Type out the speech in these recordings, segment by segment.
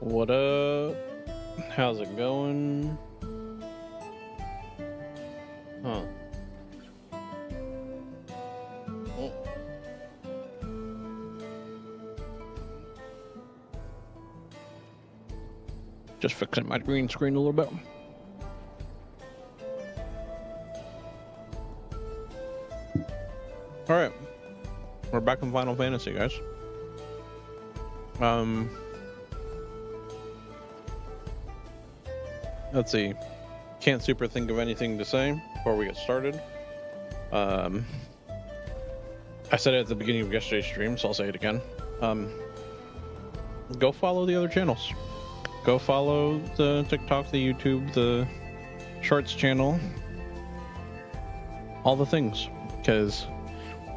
What up? How's it going? Huh. Oh, just fixing my green screen a little bit. Alright. We're back in Final Fantasy, guys. Let's see. Can't super think of anything to say before we get started. I said it at the beginning of yesterday's stream, so I'll say it again. Go follow the other channels. Go follow the TikTok, the YouTube, the Shorts channel, all the things, because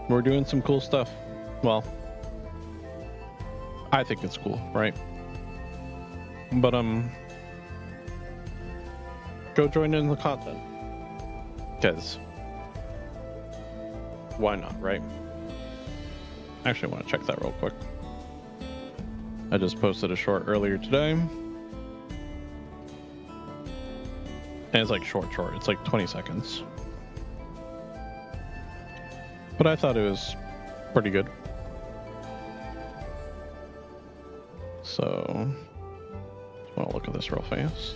we're doing some cool stuff. Well, I think it's cool, right? But go join in the content, because why not, right? I actually want to check that real quick. I just posted a short earlier today, and it's like short. It's like 20 seconds, but I thought it was pretty good. So I want to look at this real fast.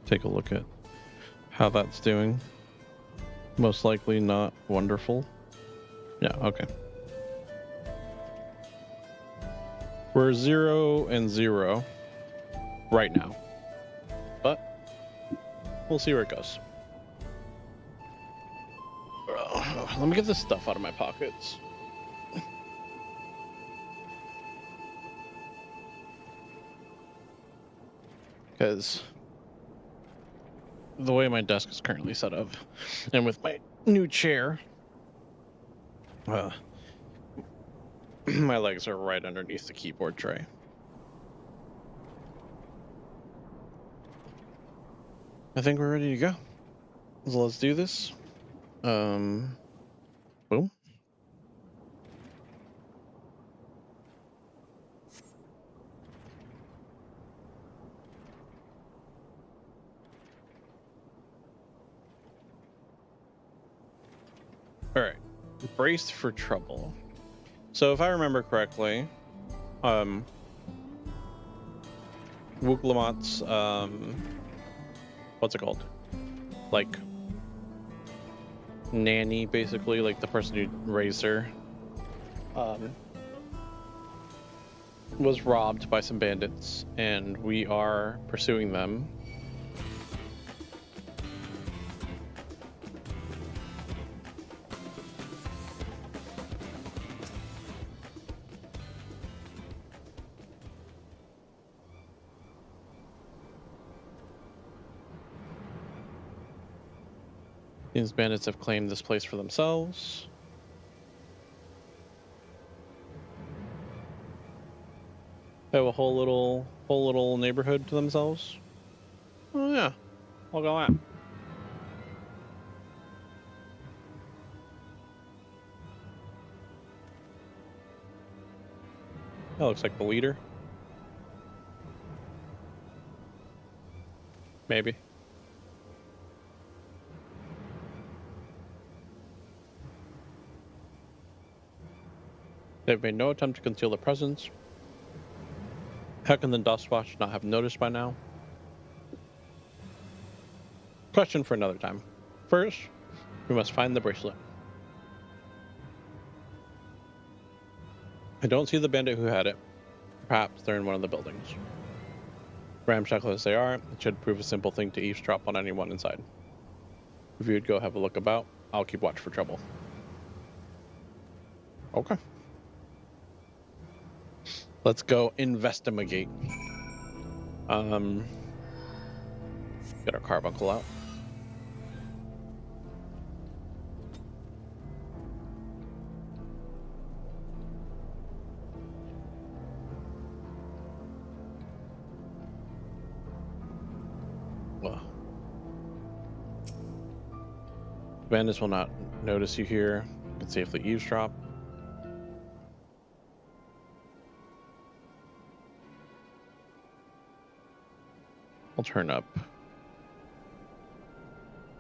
Take a look at how that's doing. Most likely not wonderful. Yeah, okay. We're 0 and 0 right now, but we'll see where it goes. Let me get this stuff out of my pockets. Because the way my desk is currently set up, and with my new chair, my legs are right underneath the keyboard tray. I think we're ready to go. So let's do this. Boom. All right. Braced for trouble. So if I remember correctly, Wooglamott's, what's it called? Like, nanny, basically, like the person who raised her, was robbed by some bandits, and we are pursuing them. These bandits have claimed this place for themselves. They have a whole little neighborhood to themselves. Oh yeah, look at that. That looks like the leader. Maybe. They've made no attempt to conceal their presence. How can the Dustwatch not have noticed by now? Question for another time. First, we must find the bracelet. I don't see the bandit who had it. Perhaps they're in one of the buildings. Ramshackle as they are, it should prove a simple thing to eavesdrop on anyone inside. If you'd go have a look about, I'll keep watch for trouble. Okay. Let's go investigate. Get our carbuncle out. Bandits will not notice you here. You can safely eavesdrop. I'll turn up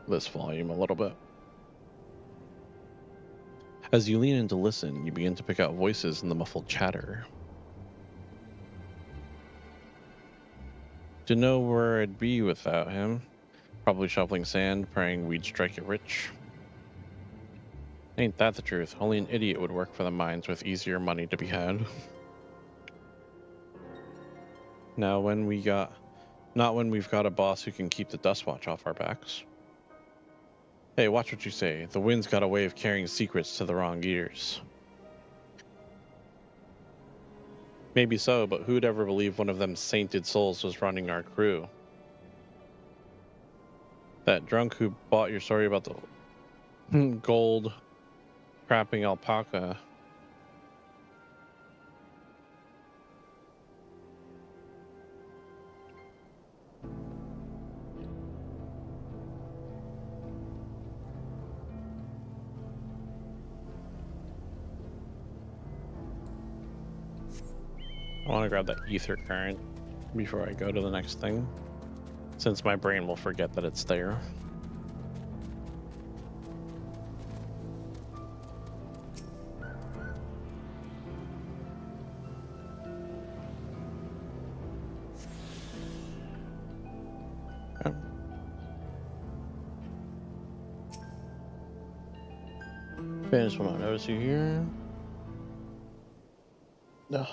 this volume a little bit. As you lean in to listen, you begin to pick out voices in the muffled chatter. To know where I'd be without him. Probably shoveling sand, praying we'd strike it rich. Ain't that the truth? Only an idiot would work for the mines with easier money to be had. Not when we've got a boss who can keep the dust watch off our backs. Hey, watch what you say. The wind's got a way of carrying secrets to the wrong ears. Maybe so, but who'd ever believe one of them sainted souls was running our crew? That drunk who bought your story about the gold crapping alpaca. I want to grab that ether current before I go to the next thing, since my brain will forget that it's there. Bandits will not notice you here. No,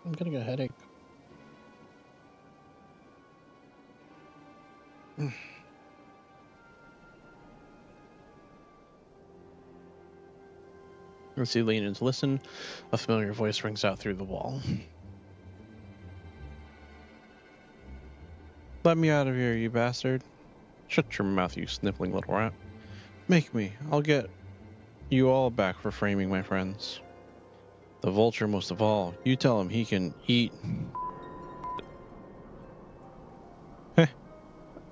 I'm getting a headache. As you lean in to listen, a familiar voice rings out through the wall. Let me out of here, you bastard. Shut your mouth, you sniveling little rat. Make me. I'll get you all back for framing my friends. The vulture most of all. You tell him he can eat.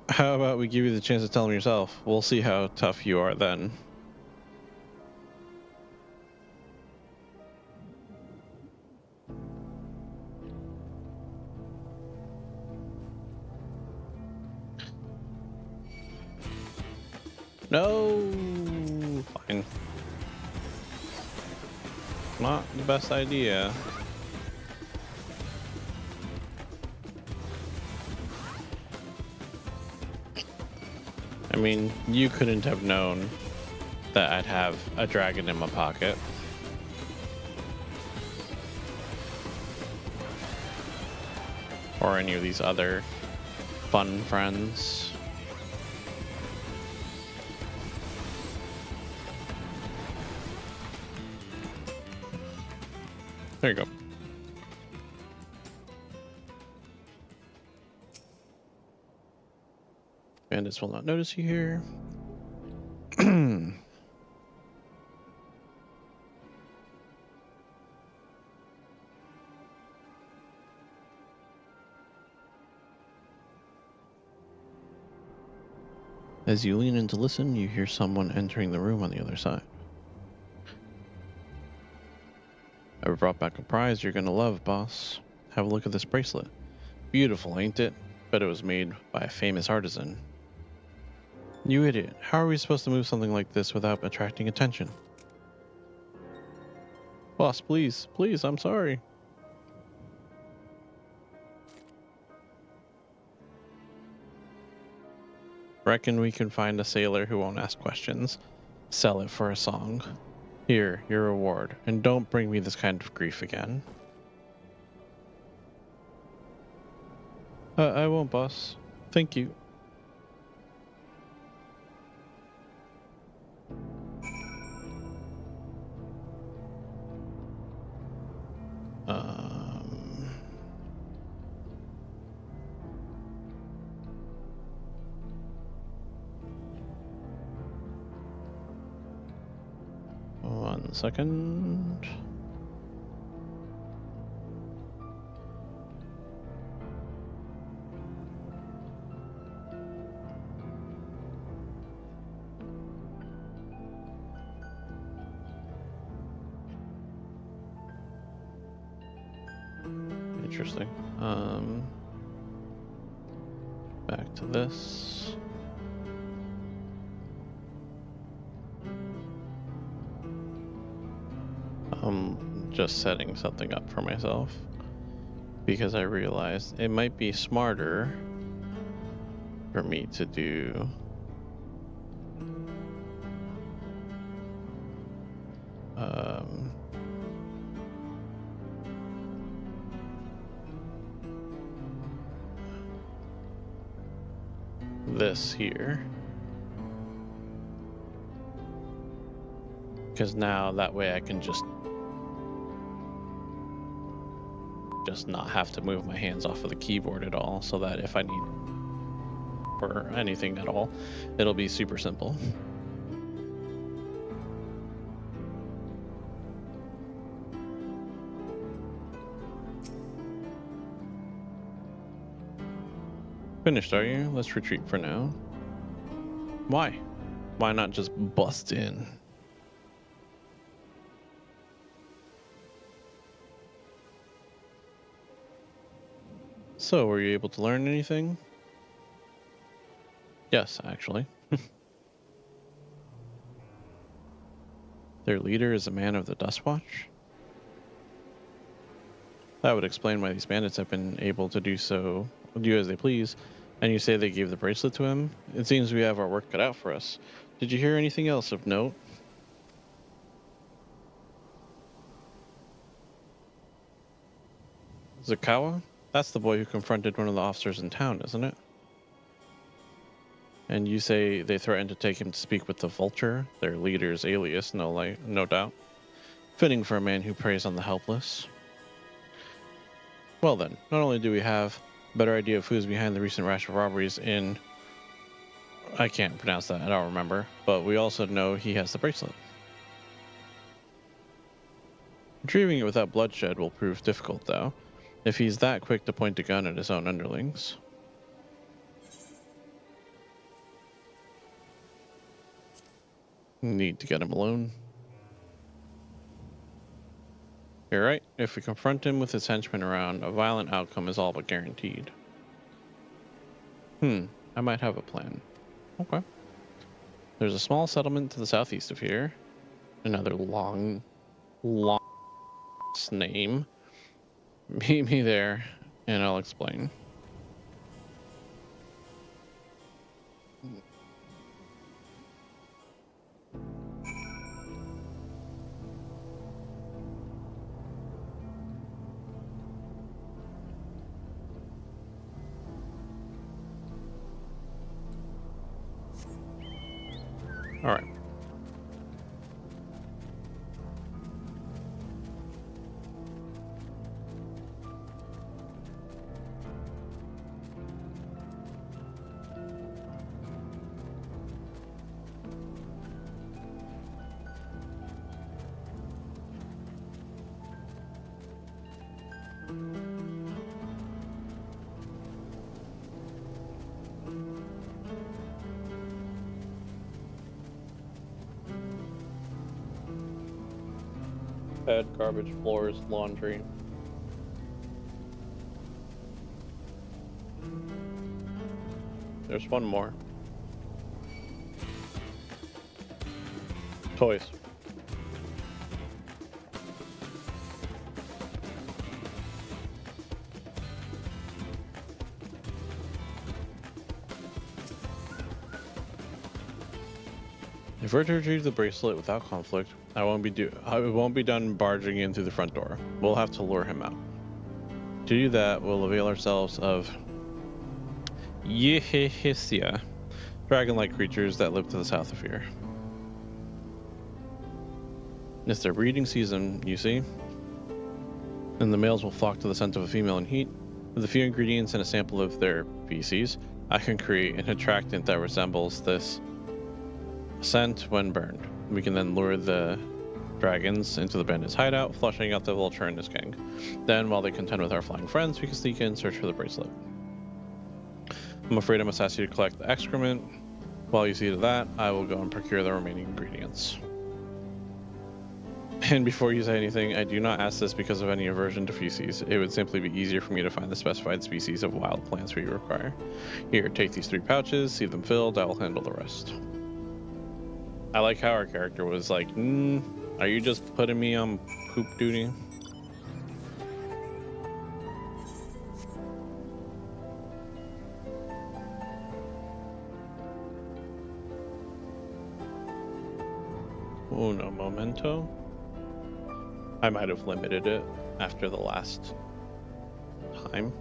How about we give you the chance to tell him yourself? We'll see how tough you are then. No! Fine. Not the best idea. I mean, you couldn't have known that I'd have a dragon in my pocket. Or any of these other fun friends. There you go. Bandits will not notice you here. As you lean in to listen, you hear someone entering the room on the other side. I brought back a prize you're gonna love, boss. Have a look at this bracelet. Beautiful, ain't it? Bet it was made by a famous artisan. You idiot. How are we supposed to move something like this without attracting attention? Boss, please. Please, I'm sorry. Reckon we can find a sailor who won't ask questions. Sell it for a song. Here, your reward. And don't bring me this kind of grief again. I won't, boss. Thank you. One second. interesting. Back to this. I'm just setting something up for myself because I realized it might be smarter for me to do this here, because now that way I can just not have to move my hands off of the keyboard at all, so that if I need or anything at all, it'll be super simple. Finished, are you? Let's retreat for now. Why? Why not just bust in? So, were you able to learn anything? Yes, actually. Their leader is a man of the Dust Watch? That would explain why these bandits have been able to do as they please. And you say they gave the bracelet to him? It seems we have our work cut out for us. Did you hear anything else of note? Zakawa? That's the boy who confronted one of the officers in town, isn't it? And you say they threatened to take him to speak with the Vulture, their leader's alias, no doubt. Fitting for a man who preys on the helpless. Well then, not only do we have a better idea of who's behind the recent rash of robberies in... I can't pronounce that, I don't remember. But we also know he has the bracelet. Retrieving it without bloodshed will prove difficult, though, if he's that quick to point a gun at his own underlings. Need to get him alone. You're right. If we confront him with his henchmen around, a violent outcome is all but guaranteed. I might have a plan. Okay. There's a small settlement to the southeast of here. Another long name. Meet me there, and I'll explain. All right. Bed, garbage, floors, laundry. There's one more. Toys. If we're to retrieve the bracelet without conflict, I won't be done barging in through the front door. We'll have to lure him out. To do that, we'll avail ourselves of Yehisia, dragon-like creatures that live to the south of here. It's their breeding season, you see, and the males will flock to the scent of a female in heat. With a few ingredients and a sample of their feces, I can create an attractant that resembles this scent when burned. We can then lure the dragons into the bandit's hideout, flushing out the vulture and his gang. Then, while they contend with our flying friends, we can sneak in and search for the bracelet. I'm afraid I must ask you to collect the excrement. While you see to that, I will go and procure the remaining ingredients. And before you say anything, I do not ask this because of any aversion to feces. It would simply be easier for me to find the specified species of wild plants we require. Here, take these 3 pouches, see them filled, I will handle the rest. I like how our character was like, are you just putting me on poop duty? Uno momento. I might have limited it after the last time.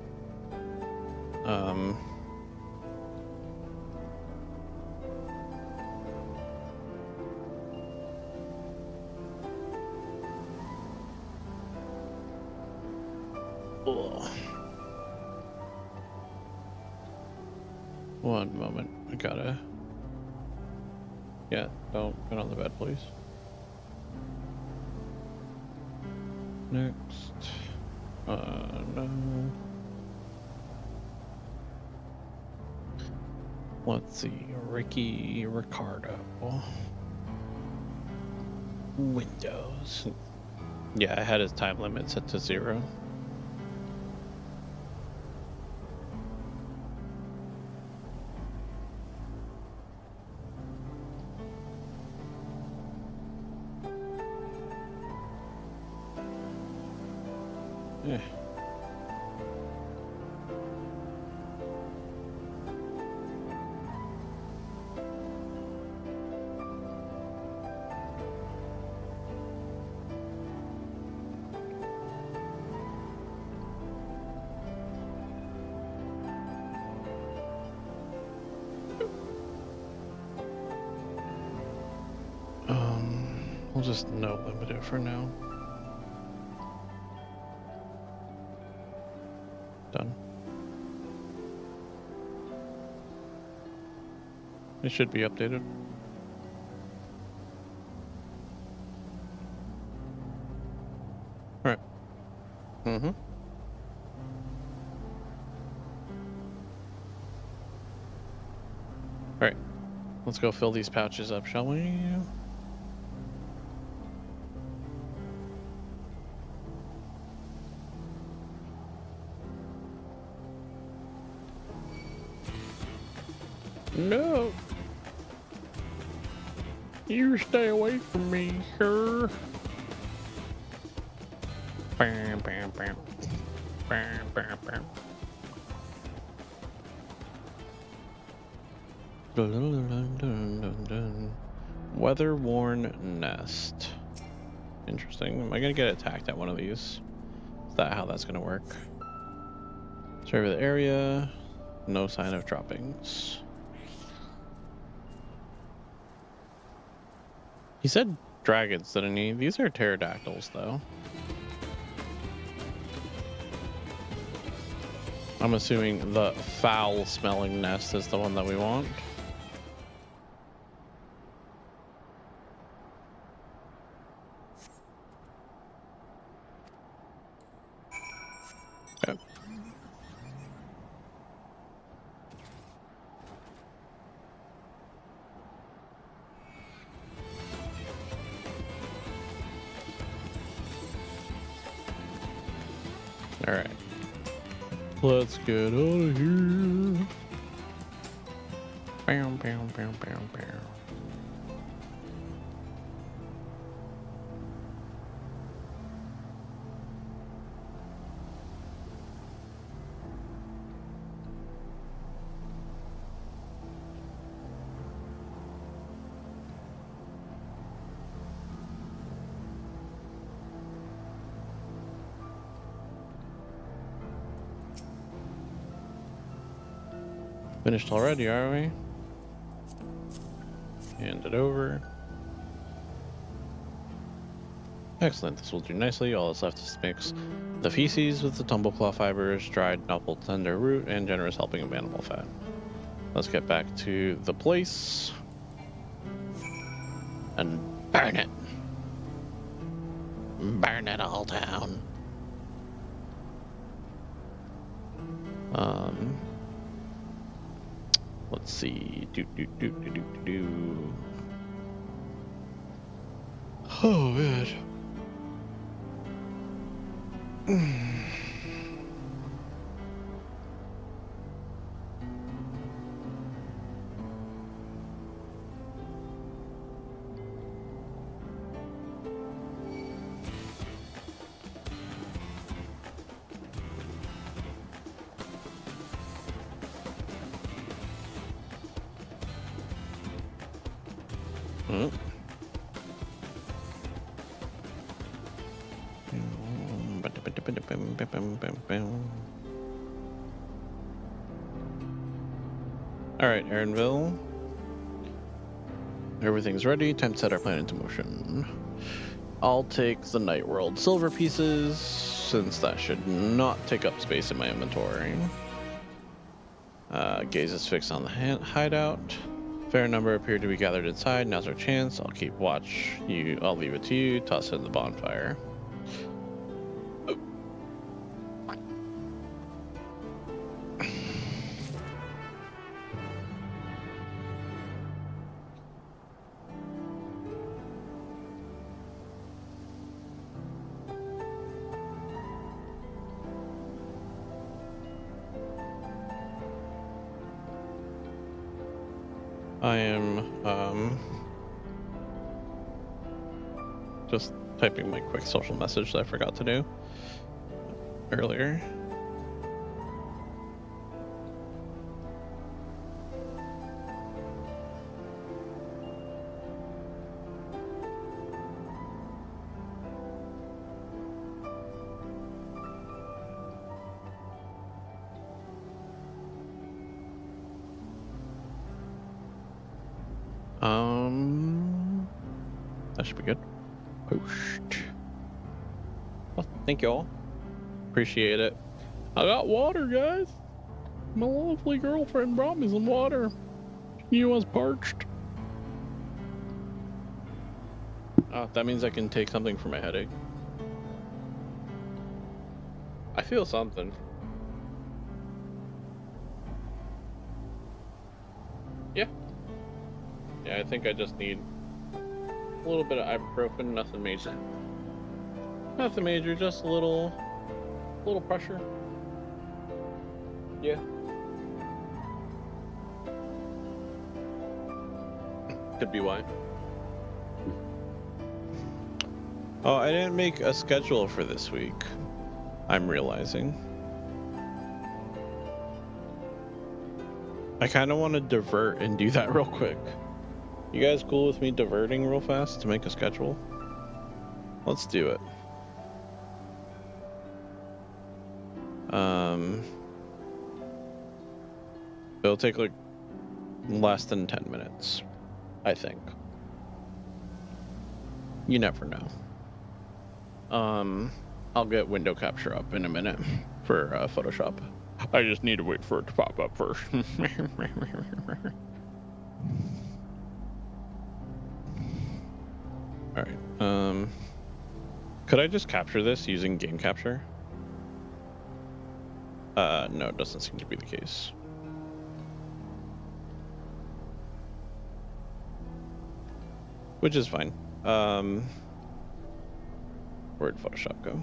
One moment. I gotta... Yeah, don't get on the bed, please. Next. No. Let's see. Ricardo. Windows. Yeah, I had his time limit set to 0. Yeah. We'll just no limit it for now. Done. It should be updated. All right. All right. Let's go fill these pouches up, shall we? No. You stay away from me, sir. Bam, bam, bam. Bam, bam, bam. Dun, dun, dun, dun, dun. Weather-worn nest. Interesting. Am I gonna get attacked at one of these? Is that how that's gonna work? Survey the area. No sign of droppings. He said dragons, didn't he? These are pterodactyls, though. I'm assuming the foul-smelling nest is the one that we want. Okay. All right. Let's get out of here. Bam, bam, bam, bam, bam. Finished already, are we? Hand it over. Excellent, this will do nicely. All that's left is to mix the feces with the tumbleclaw fibers, dried nopal tender root, and generous helping of animal fat. Let's get back to the place and burn it. Burn it all down. Let's see. Oh, good. All right, Aaronville. Everything's ready. Time to set our plan into motion. I'll take the Night World silver pieces, since that should not take up space in my inventory. Gaze is fixed on the hideout. Fair number appear to be gathered inside. Now's our chance. I'll keep watch. I'll leave it to you. Toss it in the bonfire. I am just typing my quick social message that I forgot to do earlier. That should be good. Post. Well, thank you all. Appreciate it. I got water, guys. My lovely girlfriend brought me some water. She was parched. Oh, that means I can take something for my headache. I feel something. Yeah. Yeah, I think I just need a little bit of ibuprofen, nothing major. Nothing major, just a little pressure. Yeah. Could be why. Oh, I didn't make a schedule for this week. I'm realizing. I kind of want to divert and do that real quick. You guys cool with me diverting real fast to make a schedule? Let's do it. It'll take like less than 10 minutes, I think. You never know. I'll get window capture up in a minute for Photoshop. I just need to wait for it to pop up first. All right. Could I just capture this using game capture? No, it doesn't seem to be the case. Which is fine. Where'd Photoshop go?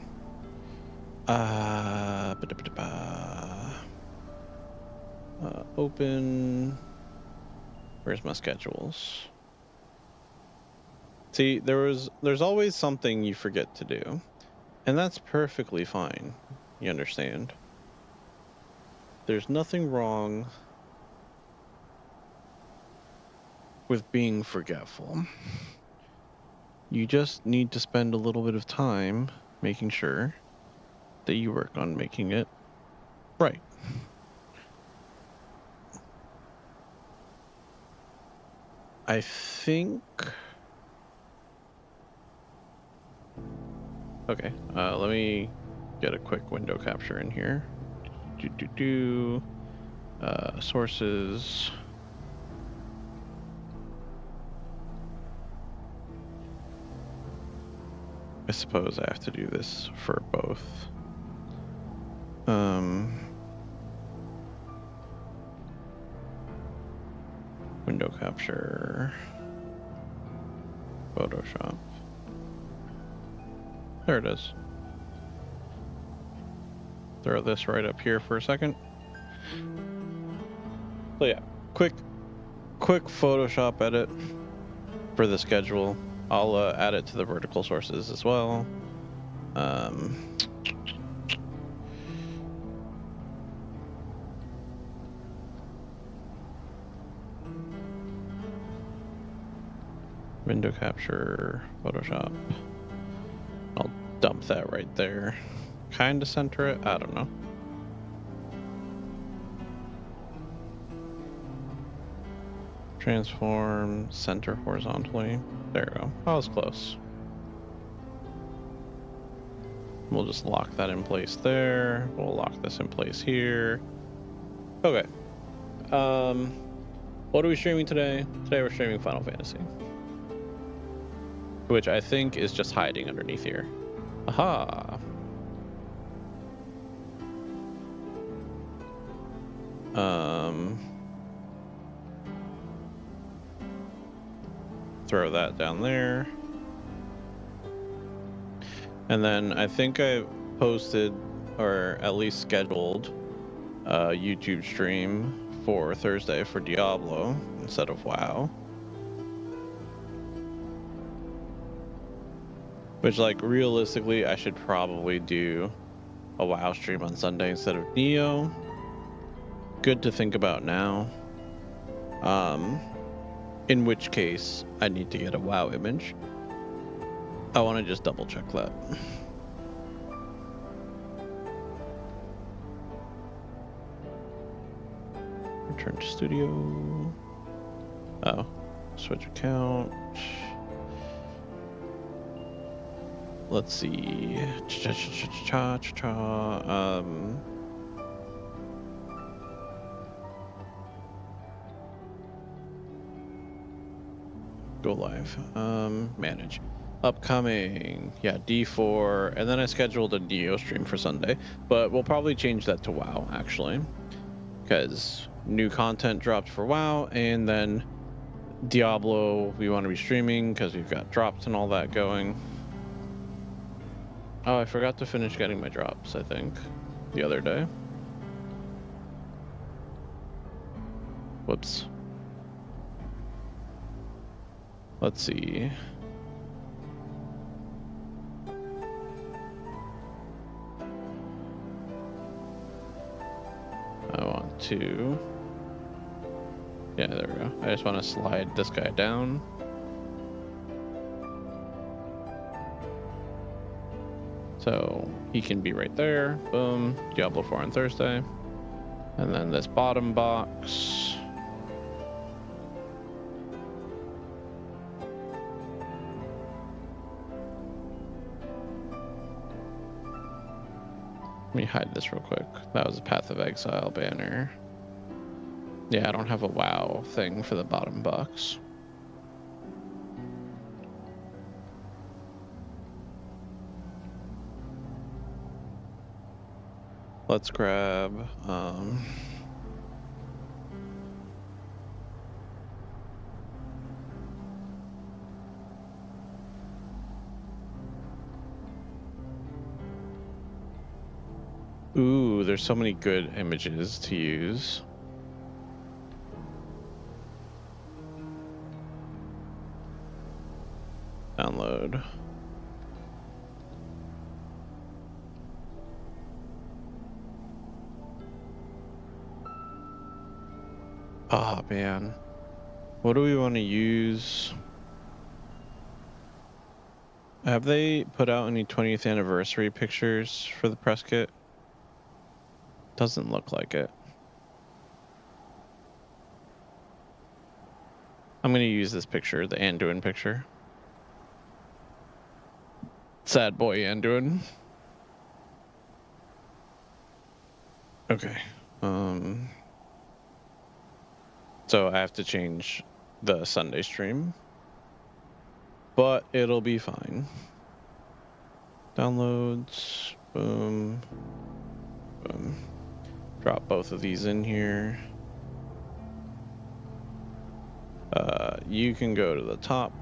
Open. Where's my schedules? See, there's always something you forget to do, and that's perfectly fine. You understand? There's nothing wrong with being forgetful. You just need to spend a little bit of time making sure that you work on making it right. I think... Okay, let me get a quick window capture in here. Sources. I suppose I have to do this for both. Window capture. Photoshop. There it is. throw this right up here for a second. So yeah, quick Photoshop edit for the schedule. I'll add it to the vertical sources as well. Window capture, Photoshop. I'll dump that right there. Kind of center it. I don't know. Transform, center horizontally. There we go. I was close. We'll just lock that in place there. We'll lock this in place here. Okay. What are we streaming today? Today we're streaming Final Fantasy, which I think is just hiding underneath here. Aha. Throw that down there. And then I think I posted, or at least scheduled, a YouTube stream for Thursday for Diablo instead of WoW. Which, like, realistically, I should probably do a WoW stream on Sunday instead of Neo. Good to think about now. In which case, I need to get a WoW image. I want to just double check that. Return to studio. Oh, switch account. Let's see. Go live. Manage. Upcoming. Yeah, D4. And then I scheduled a Neo stream for Sunday. But we'll probably change that to WoW, actually. Because new content dropped for WoW. And then Diablo, we want to be streaming because we've got drops and all that going. Oh, I forgot to finish getting my drops, I think, the other day. Whoops. Let's see. I want to... Yeah, there we go. I just want to slide this guy down. So he can be right there. Boom. Diablo 4 on Thursday. And then this bottom box. Let me hide this real quick. That was a Path of Exile banner. Yeah, I don't have a WoW thing for the bottom box. Let's grab ooh, there's so many good images to use. Download. Oh man, what do we want to use? Have they put out any 20th anniversary pictures for the press kit? Doesn't look like it. I'm gonna use this picture, the Anduin picture. Sad boy Anduin. Okay. So I have to change the Sunday stream, but it'll be fine. Downloads, boom, boom. Drop both of these in here. You can go to the top.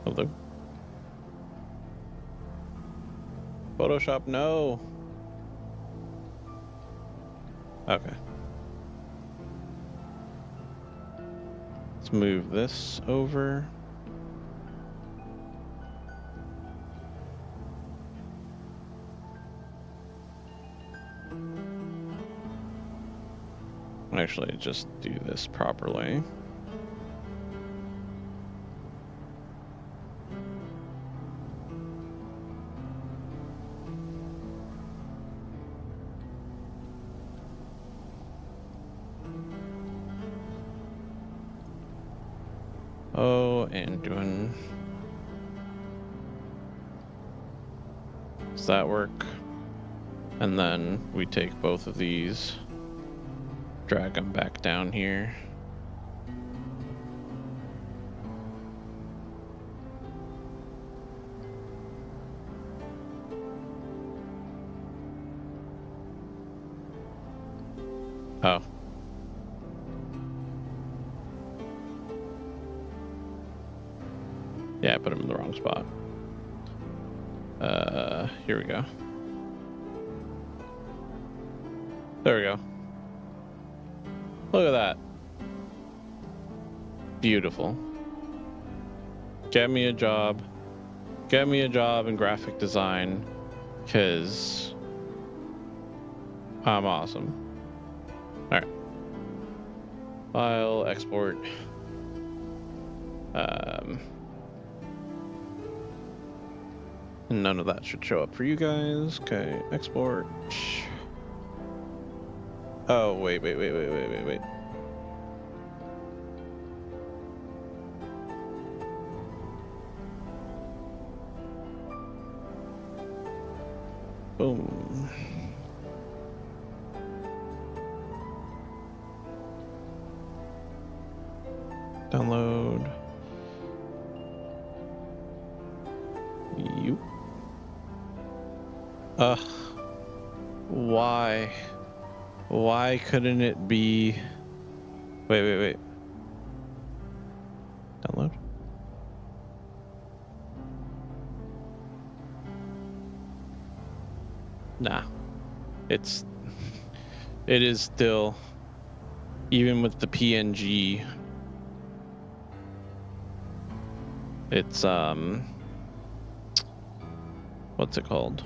Hello. Photoshop, no. Okay. Let's move this over. Actually, just do this properly. Oh, and doing... Does that work? And then we take both of these, drag them back down here. Oh. Yeah, I put them in the wrong spot. Here we go. There we go. Look at that. Beautiful. Get me a job. Get me a job in graphic design, because I'm awesome. All right. File, export. None of that should show up for you guys. Okay, export. Oh, wait. Boom. Download. You. Why? Why couldn't it be? Wait. Download. Nah. It is still, even with the PNG, it's what's it called?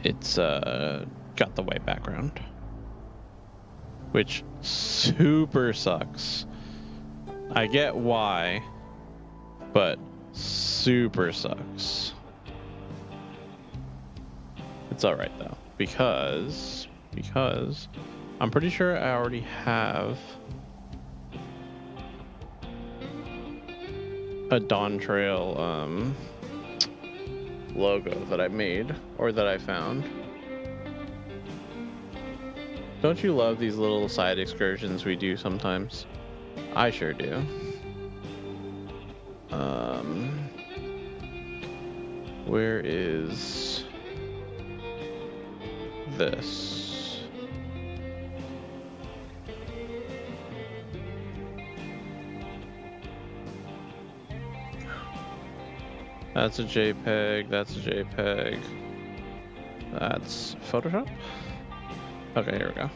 It's got the white background, which super sucks. I get why, but super sucks. It's all right though, because I'm pretty sure I already have a Dawntrail logo that I made, or that I found. Don't you love these little side excursions we do sometimes? I sure do. Where is this? That's a JPEG, that's a JPEG. That's Photoshop? Okay, here we go.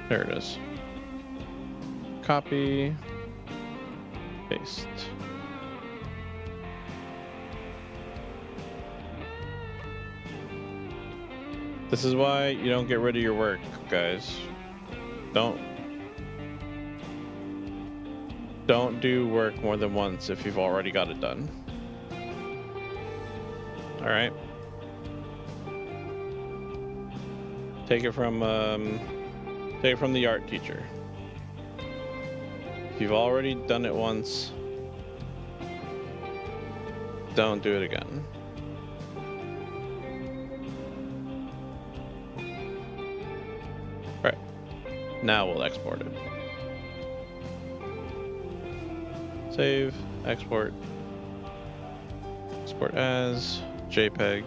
There it is. Copy, paste. This is why you don't get rid of your work, guys. Don't do work more than once if you've already got it done. All right. Take it from the art teacher. If you've already done it once, don't do it again. All right. Now we'll export it. Save, export as JPEG.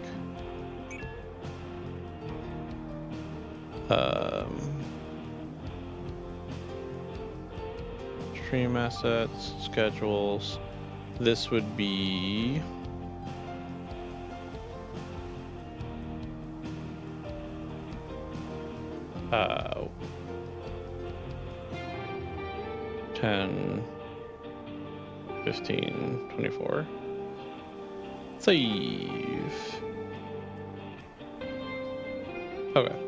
stream assets, schedules. This would be uh 10, 15, 24. Save. Okay.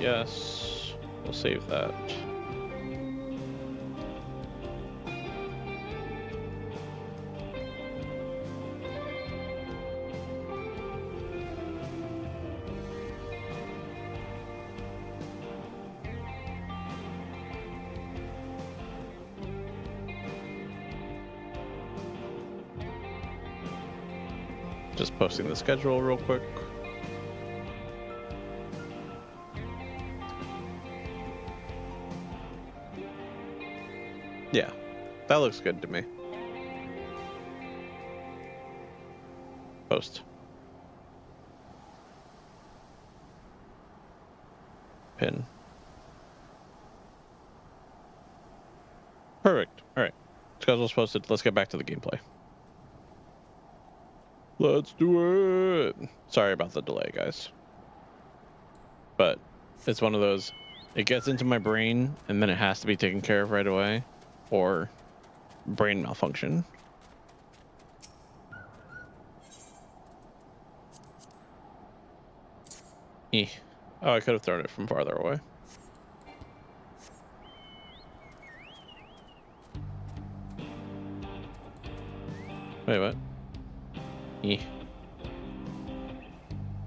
Yes, we'll save that. Just posting the schedule real quick. Yeah, that looks good to me. Post. Pin. Perfect. All right. Schedule's posted. Let's get back to the gameplay. Let's do it. Sorry about the delay, guys. But it's one of those, it gets into my brain and then it has to be taken care of right away, or brain malfunction. Oh, I could have thrown it from farther away. Wait, what?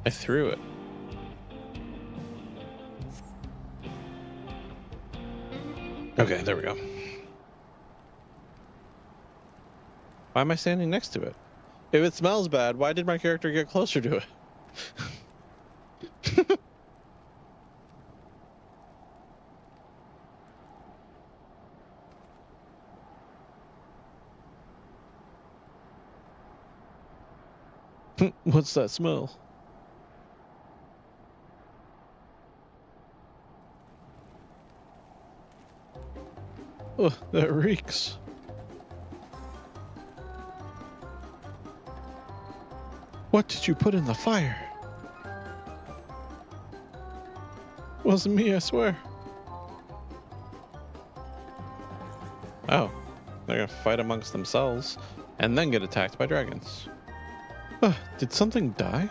I threw it. Okay, there we go. Why am I standing next to it? If it smells bad, why did my character get closer to it? What's that smell? Oh, that reeks. What did you put in the fire? Wasn't me, I swear. Oh, they're gonna fight amongst themselves and then get attacked by dragons. Did something die?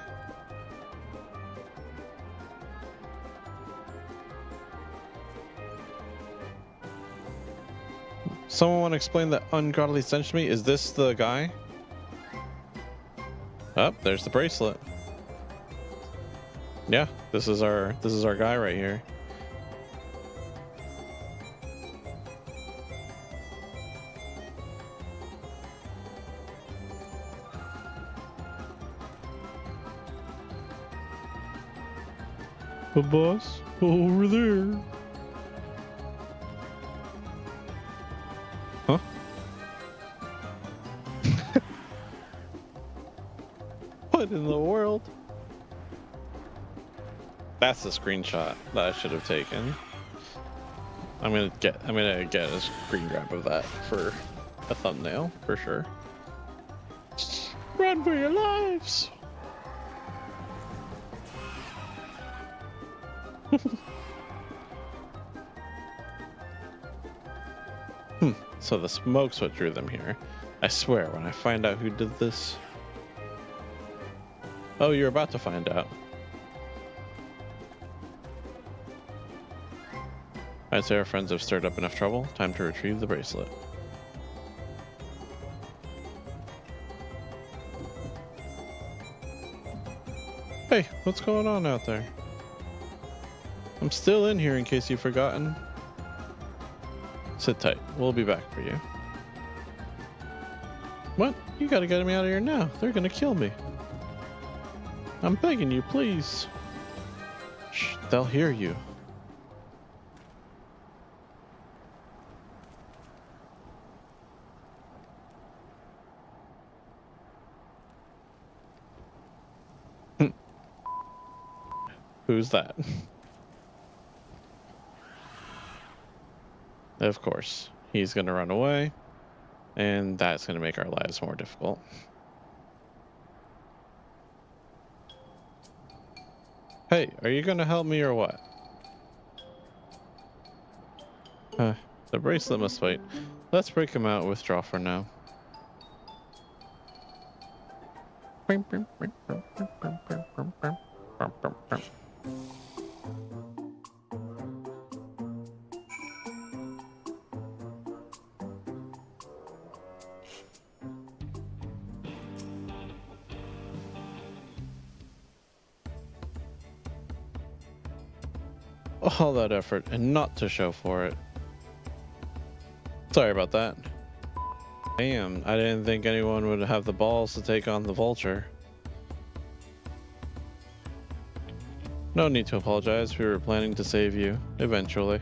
Someone want to explain that ungodly stench to me? Is this the guy? Oh, there's the bracelet. Yeah, this is our guy right here. The boss over there. Huh? What in the world? That's the screenshot that I should have taken. I'm gonna get a screen grab of that for a thumbnail for sure. Run for your lives! So the smoke's what drew them here. I swear, when I find out who did this... Oh, you're about to find out. I'd say our friends have stirred up enough trouble. Time to retrieve the bracelet. Hey, what's going on out there? I'm still in here in case you've forgotten. Sit tight. We'll be back for you. What? You gotta get me out of here now. They're gonna kill me. I'm begging you, please. Shh, they'll hear you. Who's that? Of course, he's going to run away, and that's going to make our lives more difficult. Hey, are you going to help me or what? The bracelet must wait. Let's break him out and withdraw for now. All that effort and not to show for it. Sorry about that. Damn, I didn't think anyone would have the balls to take on the vulture. No need to apologize, we were planning to save you, eventually.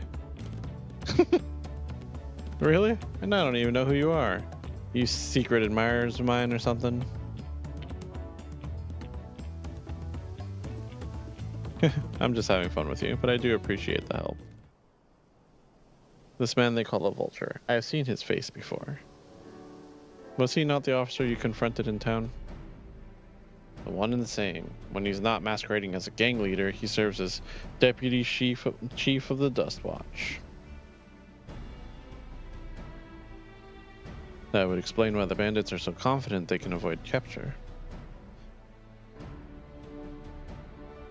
Really? And I don't even know who you are. You secret admirers of mine or something? I'm just having fun with you, but I do appreciate the help. This man they call a vulture. I have seen his face before. Was he not the officer you confronted in town? The one and the same. When he's not masquerading as a gang leader, he serves as deputy chief of the Dust Watch. That would explain why the bandits are so confident they can avoid capture.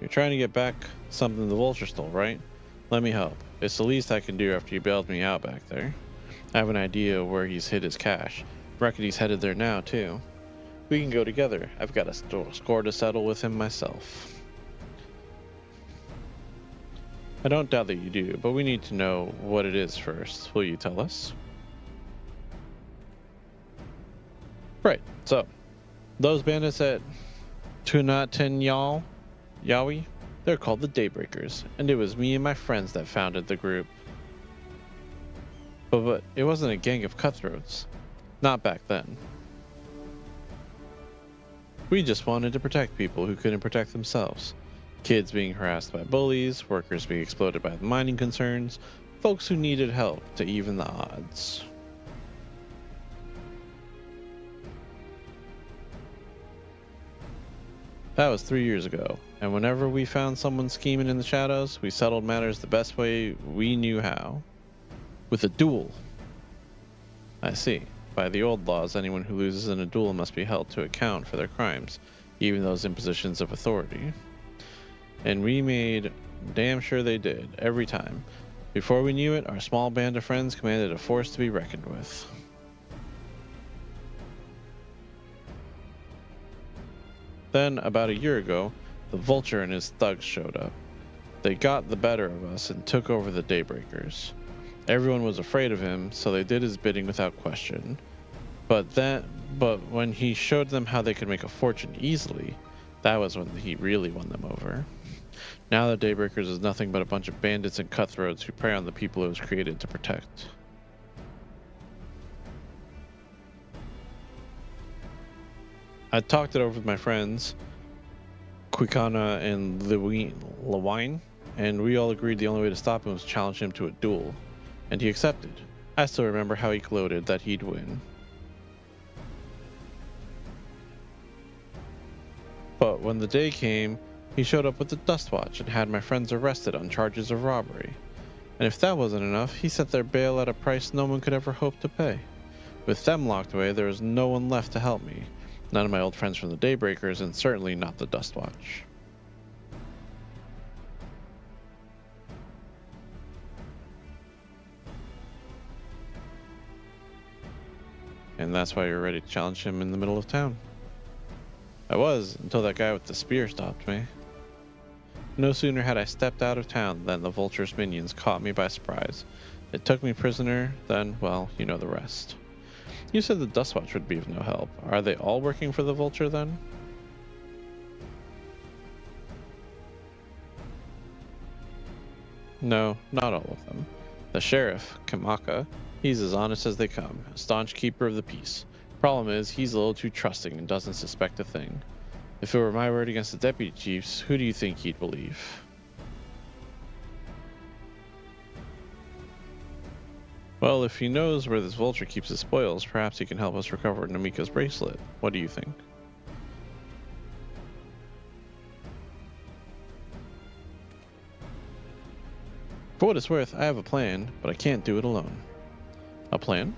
You're trying to get back something the vulture stole, right? Let me help. It's the least I can do after you bailed me out back there. I have an idea where he's hid his cash. Reckon he's headed there now, too. We can go together. I've got a score to settle with him myself. I don't doubt that you do, but we need to know what it is first. Will you tell us? Right, so, those bandits at pt.9 Yaoi, they're called the Daybreakers, and it was me and my friends that founded the group. But it wasn't a gang of cutthroats. Not back then. We just wanted to protect people who couldn't protect themselves. Kids being harassed by bullies, workers being exploited by the mining concerns, folks who needed help to even the odds. That was 3 years ago, and whenever we found someone scheming in the shadows, we settled matters the best way we knew how. With a duel. I see. By the old laws, anyone who loses in a duel must be held to account for their crimes, even those in positions of authority. And we made damn sure they did, every time. Before we knew it, our small band of friends commanded a force to be reckoned with. Then, about a year ago, the vulture and his thugs showed up. They got the better of us and took over the Daybreakers. Everyone was afraid of him, so they did his bidding without question. But when he showed them how they could make a fortune easily, that was when he really won them over. Now the Daybreakers is nothing but a bunch of bandits and cutthroats who prey on the people it was created to protect. I talked it over with my friends, Quicana and Lewine, and we all agreed the only way to stop him was to challenge him to a duel. And he accepted. I still remember how he gloated that he'd win. But when the day came, he showed up with the Dust Watch and had my friends arrested on charges of robbery. And if that wasn't enough, he set their bail at a price no one could ever hope to pay. With them locked away, there was no one left to help me. None of my old friends from the Daybreakers, and certainly not the Dust Watch. And that's why you're ready to challenge him in the middle of town. I was, until that guy with the spear stopped me. No sooner had I stepped out of town than the vulture's minions caught me by surprise. They took me prisoner, then, well, you know the rest. You said the Dust Watch would be of no help. Are they all working for the vulture then? No, not all of them. The sheriff, Kamaka, he's as honest as they come, a staunch keeper of the peace. Problem is, he's a little too trusting and doesn't suspect a thing. If it were my word against the deputy chiefs, who do you think he'd believe? Well, if he knows where this vulture keeps his spoils, perhaps he can help us recover Namika's bracelet. What do you think? For what it's worth, I have a plan, but I can't do it alone. A plan?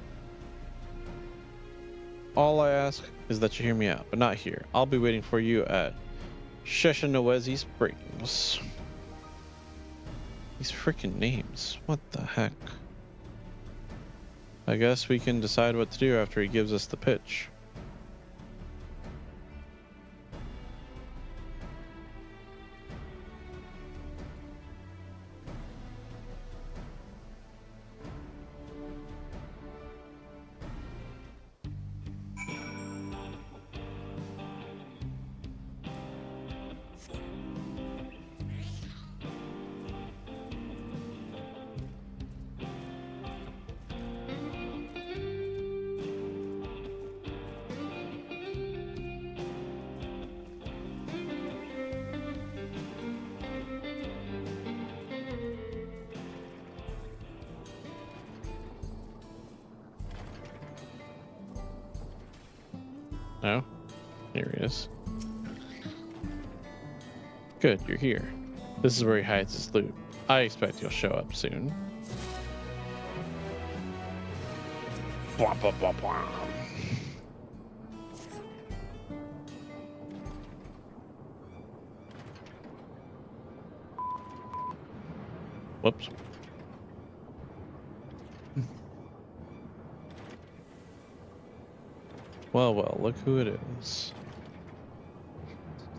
All I ask is that you hear me out, but not here. I'll be waiting for you at Sheshanawezi Springs. These freaking names. What the heck? I guess we can decide what to do after he gives us the pitch. Oh, here he is. Good, you're here. This is where he hides his loot. I expect you'll show up soon. Blah, blah, blah, blah. Whoops. Well, well, look who it is.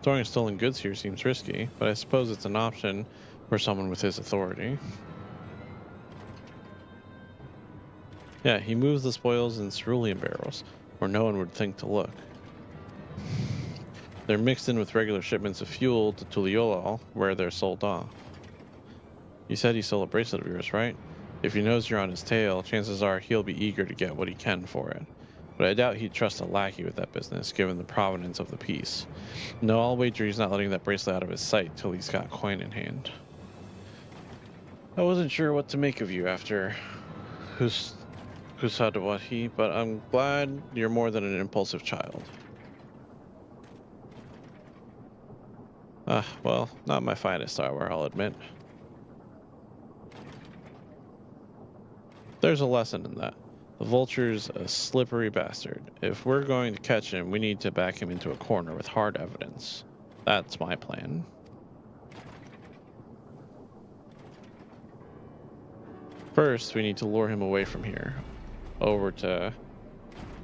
Storing stolen goods here seems risky, but I suppose it's an option for someone with his authority. Yeah, he moves the spoils in cerulean barrels, where no one would think to look. They're mixed in with regular shipments of fuel to Tuliolol, where they're sold off. You said he stole a bracelet of yours, right? If he knows you're on his tail, chances are he'll be eager to get what he can for it. But I doubt he'd trust a lackey with that business, given the provenance of the piece. No, I'll wager he's not letting that bracelet out of his sight till he's got coin in hand. I wasn't sure what to make of you after Husadawati, but I'm glad you're more than an impulsive child. Well, not my finest hour, I'll admit. There's a lesson in that. The vulture's a slippery bastard. If we're going to catch him, we need to back him into a corner with hard evidence. That's my plan. First, we need to lure him away from here. Over to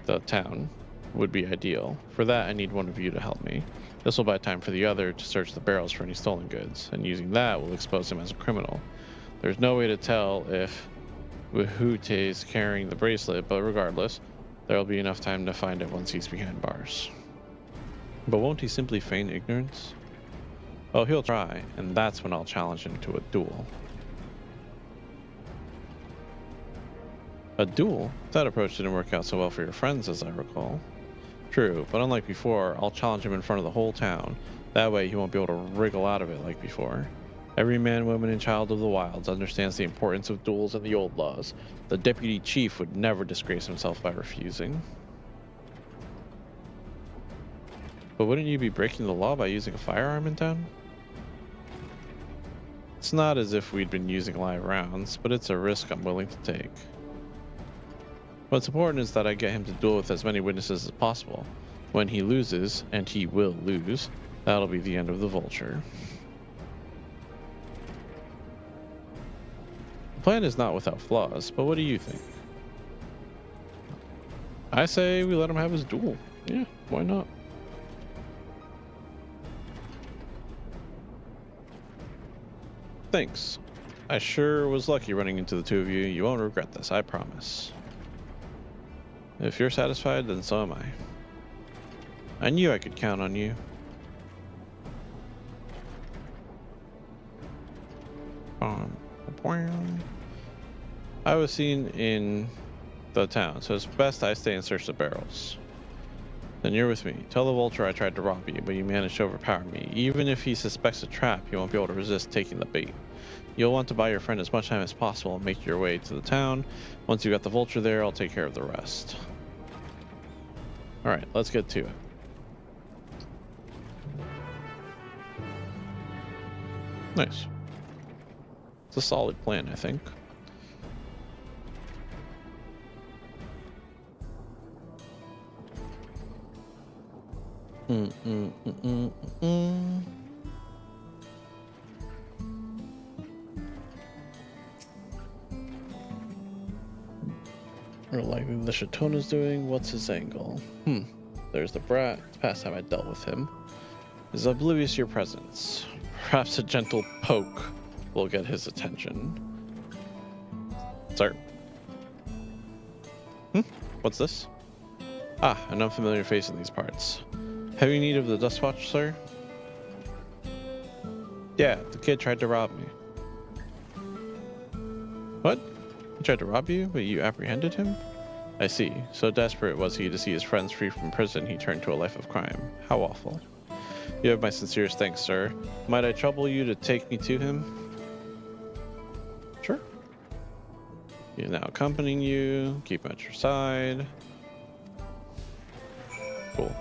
the town would be ideal. For that, I need one of you to help me. This will buy time for the other to search the barrels for any stolen goods, and using that will expose him as a criminal. There's no way to tell if Wihute's carrying the bracelet, but regardless, there'll be enough time to find it once he's behind bars. But won't he simply feign ignorance? Oh, he'll try, and that's when I'll challenge him to a duel. A duel? That approach didn't work out so well for your friends, as I recall. True, but unlike before, I'll challenge him in front of the whole town. That way he won't be able to wriggle out of it like before. Every man, woman, and child of the wilds understands the importance of duels and the old laws. The deputy chief would never disgrace himself by refusing. But wouldn't you be breaking the law by using a firearm in town? It's not as if we'd been using live rounds, but it's a risk I'm willing to take. What's important is that I get him to duel with as many witnesses as possible. When he loses, and he will lose, that'll be the end of the vulture. The plan is not without flaws, but what do you think? I say we let him have his duel. Yeah, why not? Thanks. I sure was lucky running into the two of you. You won't regret this, I promise. If you're satisfied, then so am I. I knew I could count on you. I was seen in the town, so it's best I stay and search the barrels. Then you're with me. Tell the vulture I tried to rob you, but you managed to overpower me. Even if he suspects a trap, he won't be able to resist taking the bait. You'll want to buy your friend as much time as possible and make your way to the town. Once you've got the vulture there, I'll take care of the rest. Alright, let's get to it. Nice. It's a solid plan, I think. Or likely the Chatona's doing. What's his angle? There's the brat. It's past time I dealt with him. Is oblivious to your presence. Perhaps a gentle poke will get his attention. Sir? What's this? Ah, an unfamiliar face in these parts. Heavy need of the dust watch, sir? Yeah, the kid tried to rob me. What? He tried to rob you, but you apprehended him? I see. So desperate was he to see his friends free from prison, he turned to a life of crime. How awful. You have my sincerest thanks, sir. Might I trouble you to take me to him? Sure. He is now accompanying you. Keep him at your side. Cool.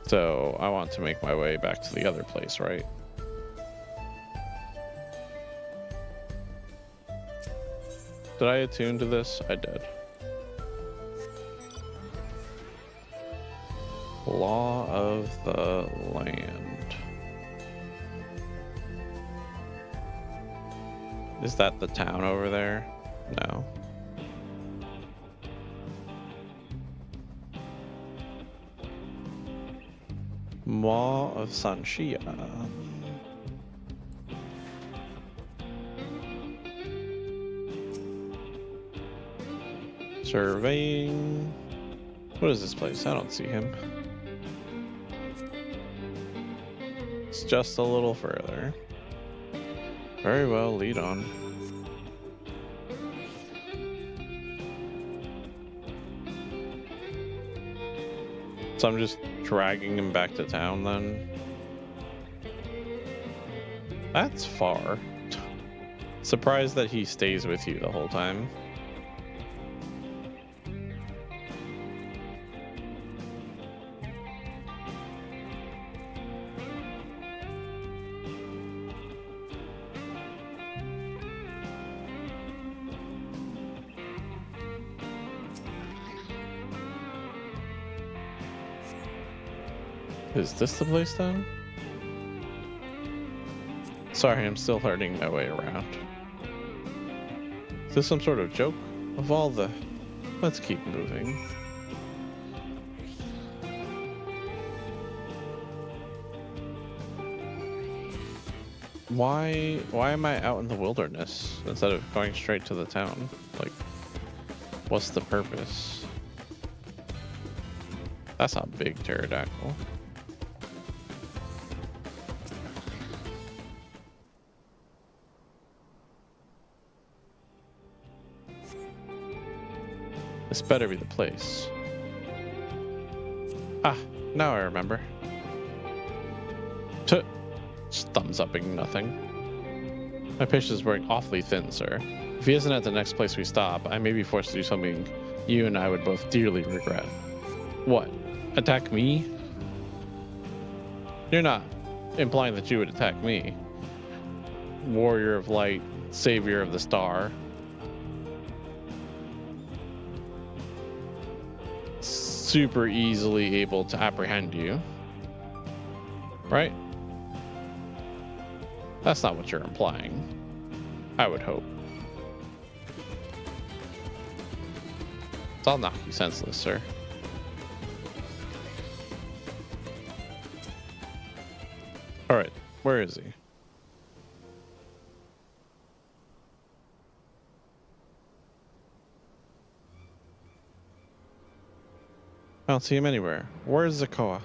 So I want to make my way back to the other place, right? Did I attune to this? I did. Law of the land. Is that the town over there? No. Maw of Sanshia. Surveying. What is this place? I don't see him. It's just a little further. Very well, lead on. So I'm just dragging him back to town then. That's far. Surprised that he stays with you the whole time. Is this the place then? Sorry, I'm still learning my way around. Is this some sort of joke? Of all the... Let's keep moving. Why am I out in the wilderness instead of going straight to the town? Like, what's the purpose? That's a big pterodactyl. This better be the place. Ah, now I remember. Just thumbs upping nothing. My patience is wearing awfully thin, sir. If he isn't at the next place we stop, I may be forced to do something you and I would both dearly regret. What? Attack me? You're not implying that you would attack me. Warrior of light, savior of the star. Super easily able to apprehend you, right? That's not what you're implying, I would hope. So I'll knock you senseless, sir. All right, where is he? I don't see him anywhere. Where's Zakoa?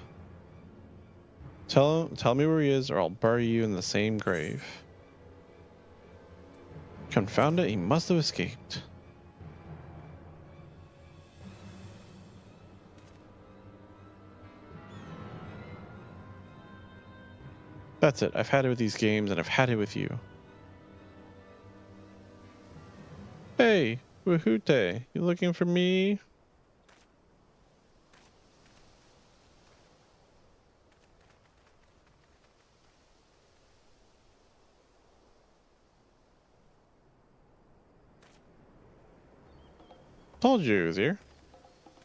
Tell me where he is, or I'll bury you in the same grave. Confound it, he must have escaped. That's it. I've had it with these games, and I've had it with you. Hey, Wahute, you looking for me? Told you he was here.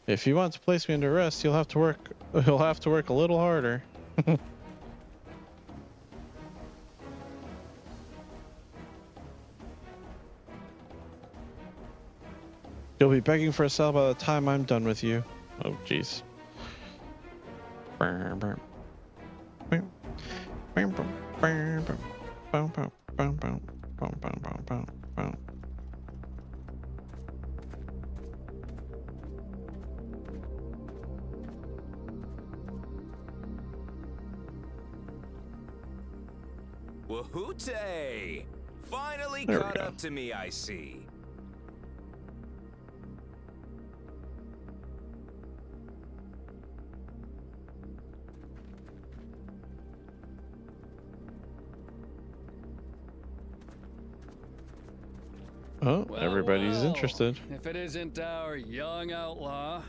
If you want to place me under arrest, you'll have to work a little harder. You'll be begging for a cell by the time I'm done with you. Oh, jeez. Wahute! Finally There we caught go. up to me, I see. Oh, Well, everybody's well, interested. If it isn't our young outlaw.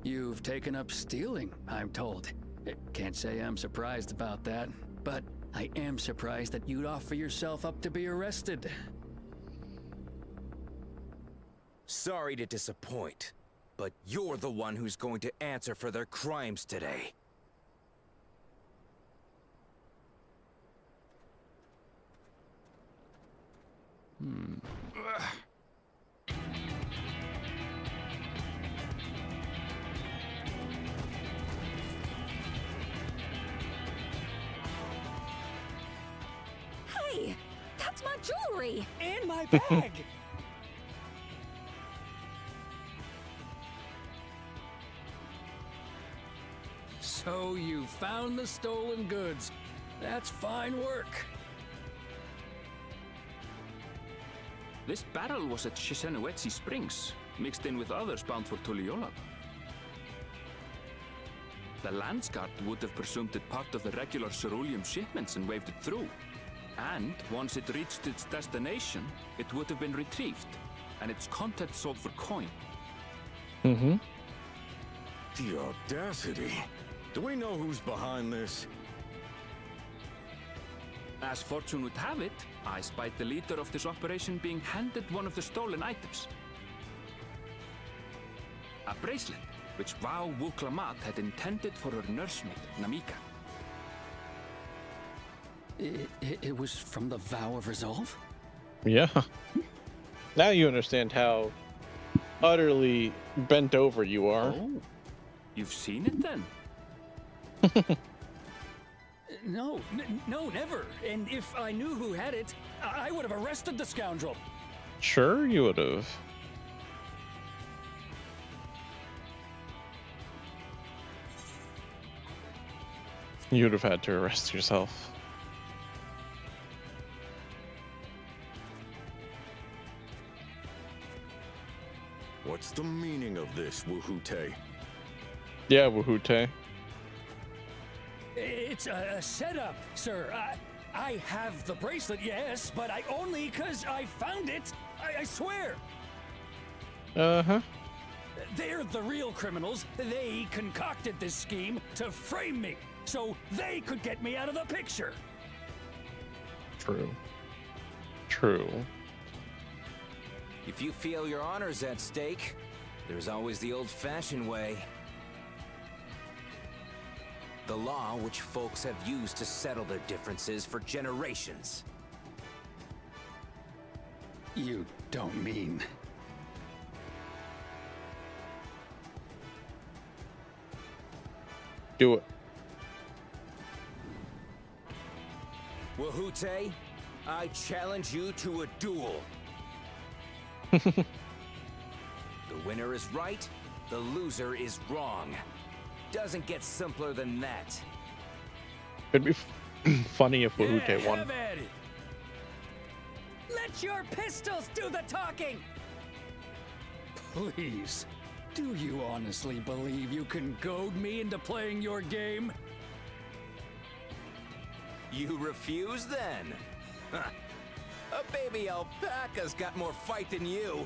You've taken up stealing, I'm told. Can't say I'm surprised about that, but I am surprised that you'd offer yourself up to be arrested. Sorry to disappoint, but you're the one who's going to answer for their crimes today. Hey, that's my jewelry. In my bag! So you found the stolen goods. That's fine work. This barrel was at Shishanawetsi Springs, mixed in with others bound for Tuliyola. The Landsguard would have presumed it part of the regular ceruleum shipments and waved it through. And once it reached its destination, it would have been retrieved, and its contents sold for coin. Mm-hmm. The audacity. Do we know who's behind this? As fortune would have it, I spied the leader of this operation being handed one of the stolen items. A bracelet, which Vau Wuklamat had intended for her nursemaid, Namika. It was from the Vow of Resolve? Yeah. Now you understand how utterly bent over you are. Oh, you've seen it then? No, never. And if I knew who had it, I would have arrested the scoundrel. Sure, you would have. You'd have had to arrest yourself. What's the meaning of this, Wahute? Yeah, Wahute. It's a setup, sir. I have the bracelet, yes, but I only because I found it. I swear. Uh-huh. They're the real criminals. They concocted this scheme to frame me, so they could get me out of the picture. True. True. If you feel your honor's at stake, there's always the old-fashioned way. The law which folks have used to settle their differences for generations. You don't mean... Do it. Wahute, I challenge you to a duel. The winner is right, the loser is wrong. Doesn't get simpler than that. It'd be funny if Wahute won. have at it. Let your pistols do the talking. Please. Do you honestly believe you can goad me into playing your game? You refuse then? Huh. A baby alpaca's got more fight than you.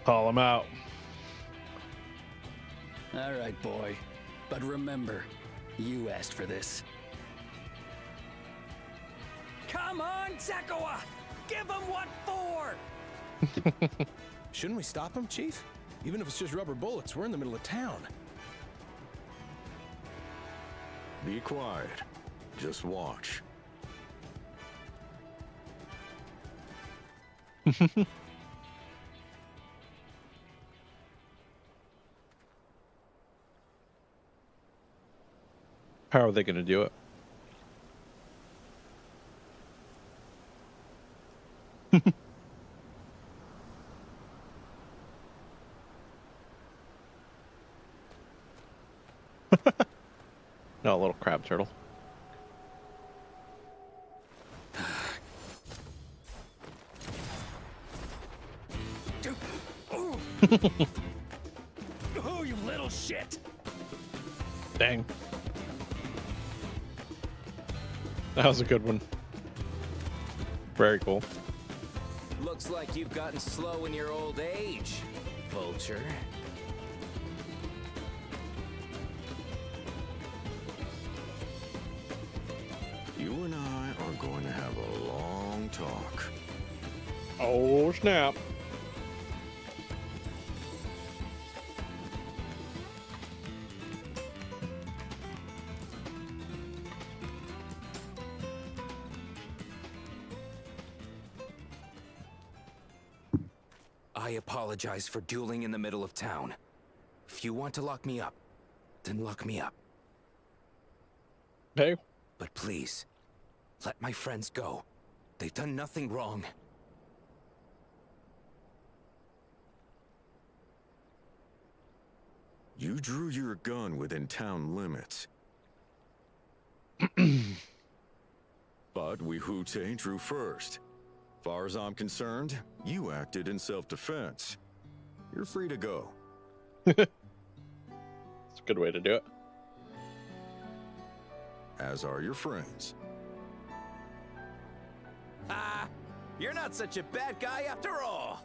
Call him out. All right, boy. But remember, you asked for this. Come on, Zekawa! Give him what for! Shouldn't we stop him, Chief? Even if it's just rubber bullets, we're in the middle of town. Be quiet. Just watch. How are they going to do it? No, a little crab turtle. Oh, you little shit! Dang. That was a good one. Very cool. Looks like you've gotten slow in your old age, vulture. You and I are going to have a long talk. Oh, snap. I apologize for dueling in the middle of town. If you want to lock me up, then lock me up. Hey. But please, let my friends go. They've done nothing wrong. You drew your gun within town limits. But Wihute drew first. Far as I'm concerned, you acted in self-defense. You're free to go. It's a good way to do it. As are your friends. Ah, you're not such a bad guy after all.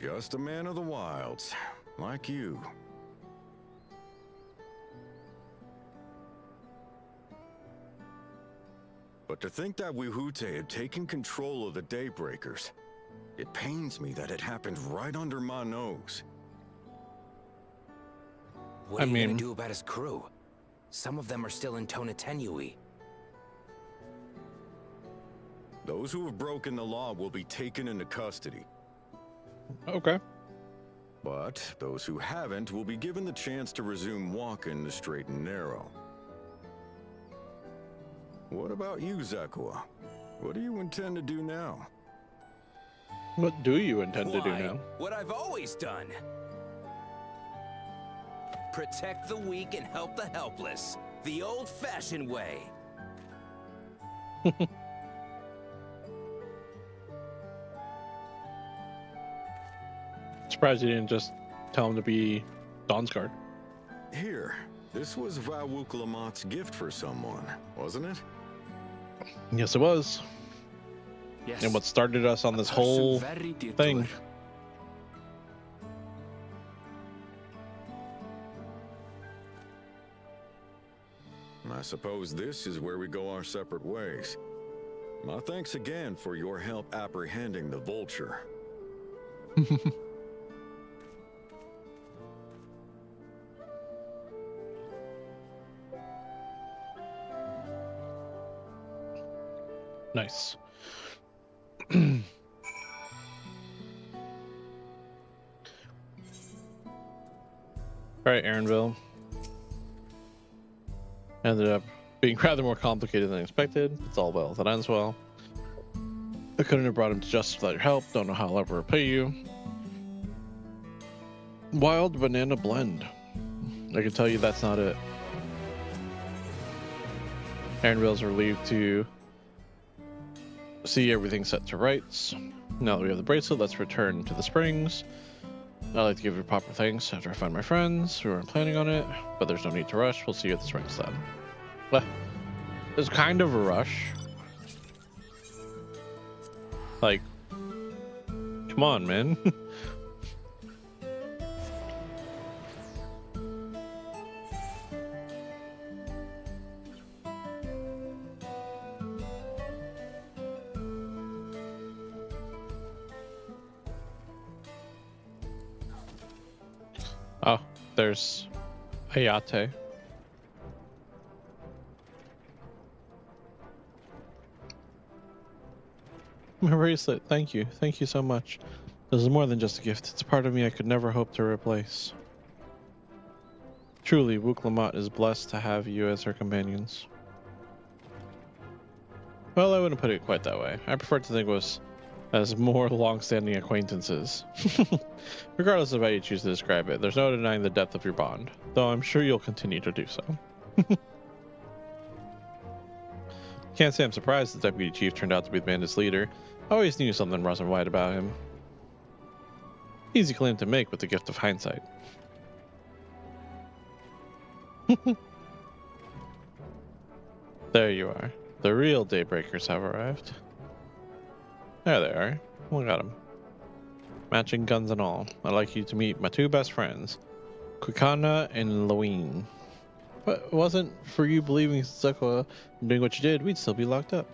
Just a man of the wilds, like you. But to think that Wihute had taken control of the Daybreakers, it pains me that it happened right under my nose. What are you gonna do about his crew? Some of them are still in Tonatenui. Those who have broken the law will be taken into custody. Okay. But those who haven't will be given the chance to resume walking the straight and narrow. What about you, Zekawa? What do you intend to do now? What do you intend to do Why, now? what I've always done. Protect the weak and help the helpless. The old-fashioned way. Surprised you didn't just tell him to be Dawn's guard. Here, this was Vawuklamat's gift for someone, wasn't it? Yes, it was. Yes. And what started us on a this person whole very dear to thing. her. I suppose this is where we go our separate ways. My thanks again for your help apprehending the vulture. Nice. Alright, Aaronville. Ended up being rather more complicated than expected. It's all well that ends well. I couldn't have brought him to justice without your help. Don't know how I'll ever repay you. Wild banana blend. I can tell you that's not it. Aaron Rail's relieved to see everything set to rights. Now that we have the bracelet, let's return to the springs. I'd like to give you proper thanks after I find my friends who aren't planning on it, but there's no need to rush. We'll see you at the springs then. Well, there's kind of a rush. Like, come on, man. Oh, there's Ayate. My bracelet, thank you. Thank you so much. This is more than just a gift. It's a part of me I could never hope to replace. Truly, Wuk-Lamat is blessed to have you as her companions. Well, I wouldn't put it quite that way. I prefer to think of us as more long-standing acquaintances. Regardless of how you choose to describe it, there's no denying the depth of your bond, though I'm sure you'll continue to do so. Can't say I'm surprised the deputy chief turned out to be the bandit's leader. I always knew something wasn't right about him. Easy claim to make with the gift of hindsight. There you are. The real Daybreakers have arrived. There they are. Look at them. Matching guns and all. I'd like you to meet my two best friends, Quikana and Lewin. But it wasn't for you believing Zekwa and doing what you did, we'd still be locked up.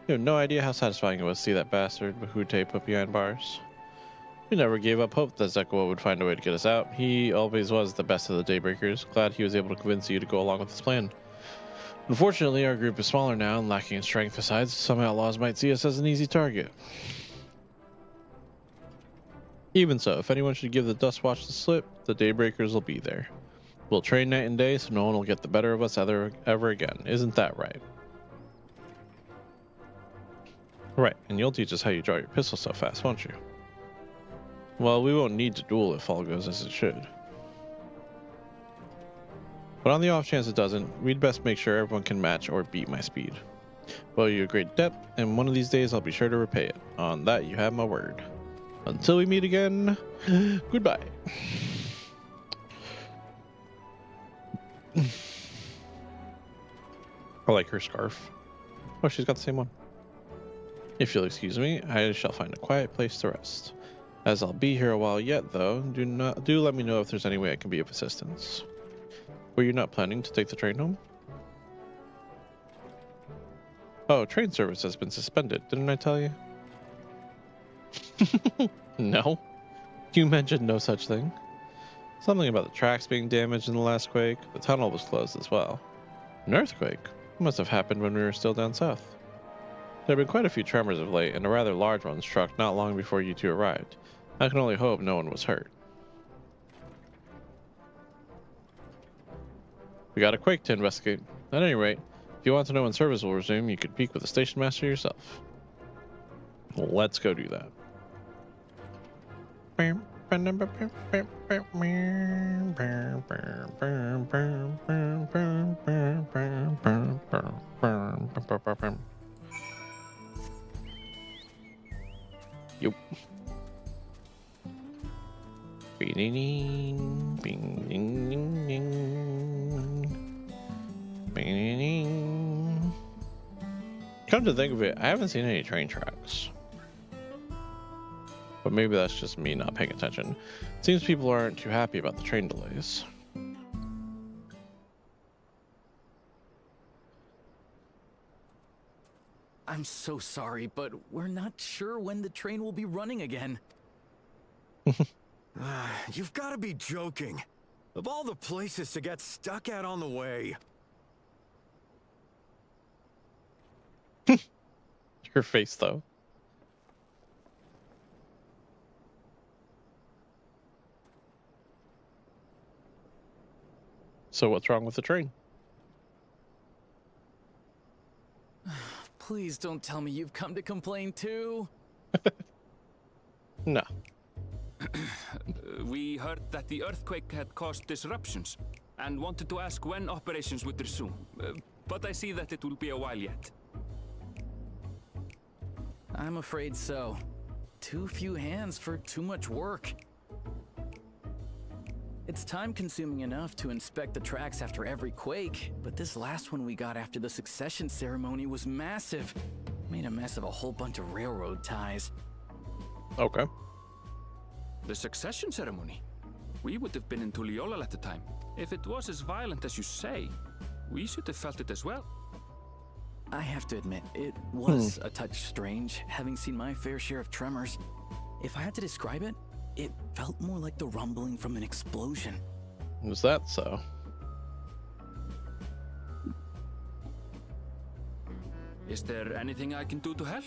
You have no idea how satisfying it was to see that bastard Bahute put behind bars. We never gave up hope that Zekwa would find a way to get us out. He always was the best of the Daybreakers. Glad he was able to convince you to go along with his plan. Unfortunately, our group is smaller now and lacking in strength. Besides, some outlaws might see us as an easy target. Even so, if anyone should give the Dust Watch the slip, the Daybreakers will be there. We'll train night and day so no one will get the better of us ever again. Isn't that right? Right, and you'll teach us how you draw your pistol so fast, won't you? Well, we won't need to duel if all goes as it should. But on the off chance it doesn't, we'd best make sure everyone can match or beat my speed. Well, you're a great debt, and one of these days I'll be sure to repay it. On that, you have my word. Until we meet again, goodbye. I like her scarf. Oh, she's got the same one. If you'll excuse me, I shall find a quiet place to rest. As I'll be here a while yet, though, do let me know if there's any way I can be of assistance. Were you not planning to take the train home? Oh, train service has been suspended, didn't I tell you? No. You mentioned no such thing. Something about the tracks being damaged in the last quake. The tunnel was closed as well. An earthquake? It must have happened when we were still down south. There have been quite a few tremors of late, and a rather large one struck not long before you two arrived. I can only hope no one was hurt. We got a quake to investigate. At any rate, if you want to know when service will resume, you could peek with the station master yourself. Let's go do that. Yup. Come to think of it, I haven't seen any train tracks. But maybe that's just me not paying attention. It seems people aren't too happy about the train delays. I'm so sorry, but we're not sure when the train will be running again. You've got to be joking. Of all the places to get stuck at on the way. Your face, though. So what's wrong with the train? Please don't tell me you've come to complain too. No. We heard that the earthquake had caused disruptions and wanted to ask when operations would resume. But I see that it will be a while yet. I'm afraid so. Too few hands for too much work. It's time-consuming enough to inspect the tracks after every quake, but this last one we got after the succession ceremony was massive. Made a mess of a whole bunch of railroad ties. Okay. The succession ceremony? We would have been in Tuliolal at the time. If it was as violent as you say, we should have felt it as well. I have to admit, it was a touch strange, having seen my fair share of tremors. If I had to describe it, it felt more like the rumbling from an explosion. Was that so? Is there anything I can do to help?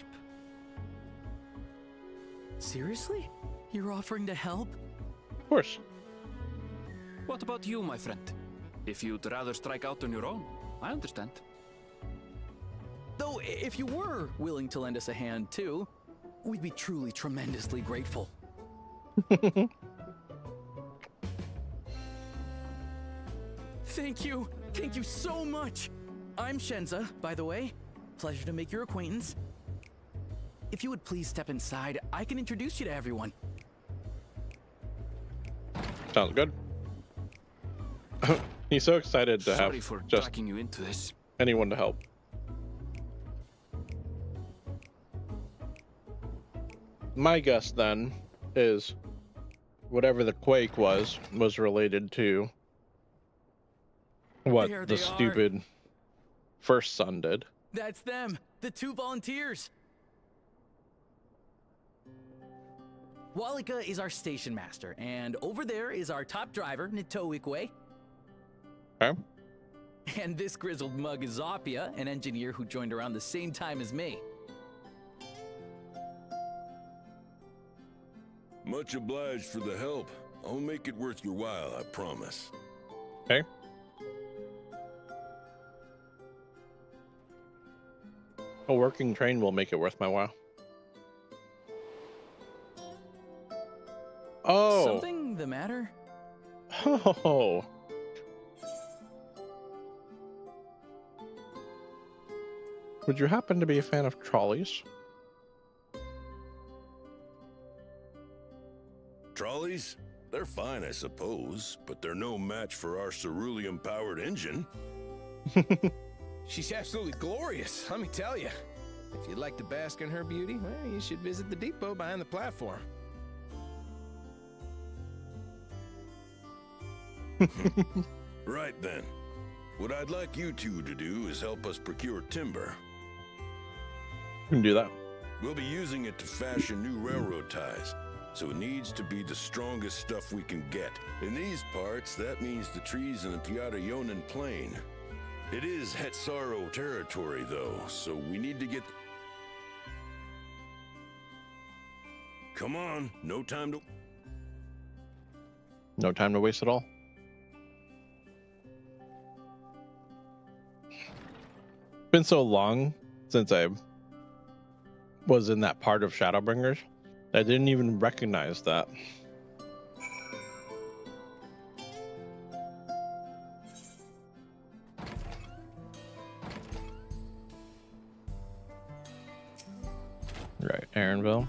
Seriously? You're offering to help? Of course. What about you, my friend? If you'd rather strike out on your own, I understand. Though, if you were willing to lend us a hand too, we'd be truly tremendously grateful. Thank you. Thank you so much. I'm Shenza, by the way. Pleasure to make your acquaintance. If you would please step inside, I can introduce you to everyone. Sounds good. He's so excited to Sorry have for just dragging you into this. anyone to help. My guess then is whatever the quake was related to what There the they are. stupid first son did. That's them, the two volunteers. Walika is our station master, and over there is our top driver, Nitoikwe. Okay. And this grizzled mug is Zopia, an engineer who joined around the same time as me. Much obliged for the help. I'll make it worth your while, I promise. Okay. A working train will make it worth my while. Oh. Something the matter? Oh. Would you happen to be a fan of trolleys? Trolleys? They're fine, I suppose, but they're no match for our ceruleum-powered engine. She's absolutely glorious, let me tell you. If you'd like to bask in her beauty, well, you should visit the depot behind the platform. Right then. What I'd like you two to do is help us procure timber. We can do that. We'll be using it to fashion new railroad ties, so it needs to be the strongest stuff we can get. In these parts, that means the trees in the Tiadayonan Plain. It is Hetsaro territory, though, so we need to get... Come on, no time to... No time to waste at all. Been so long since I was in that part of Shadowbringers, I didn't even recognize that. Right, Aaronville.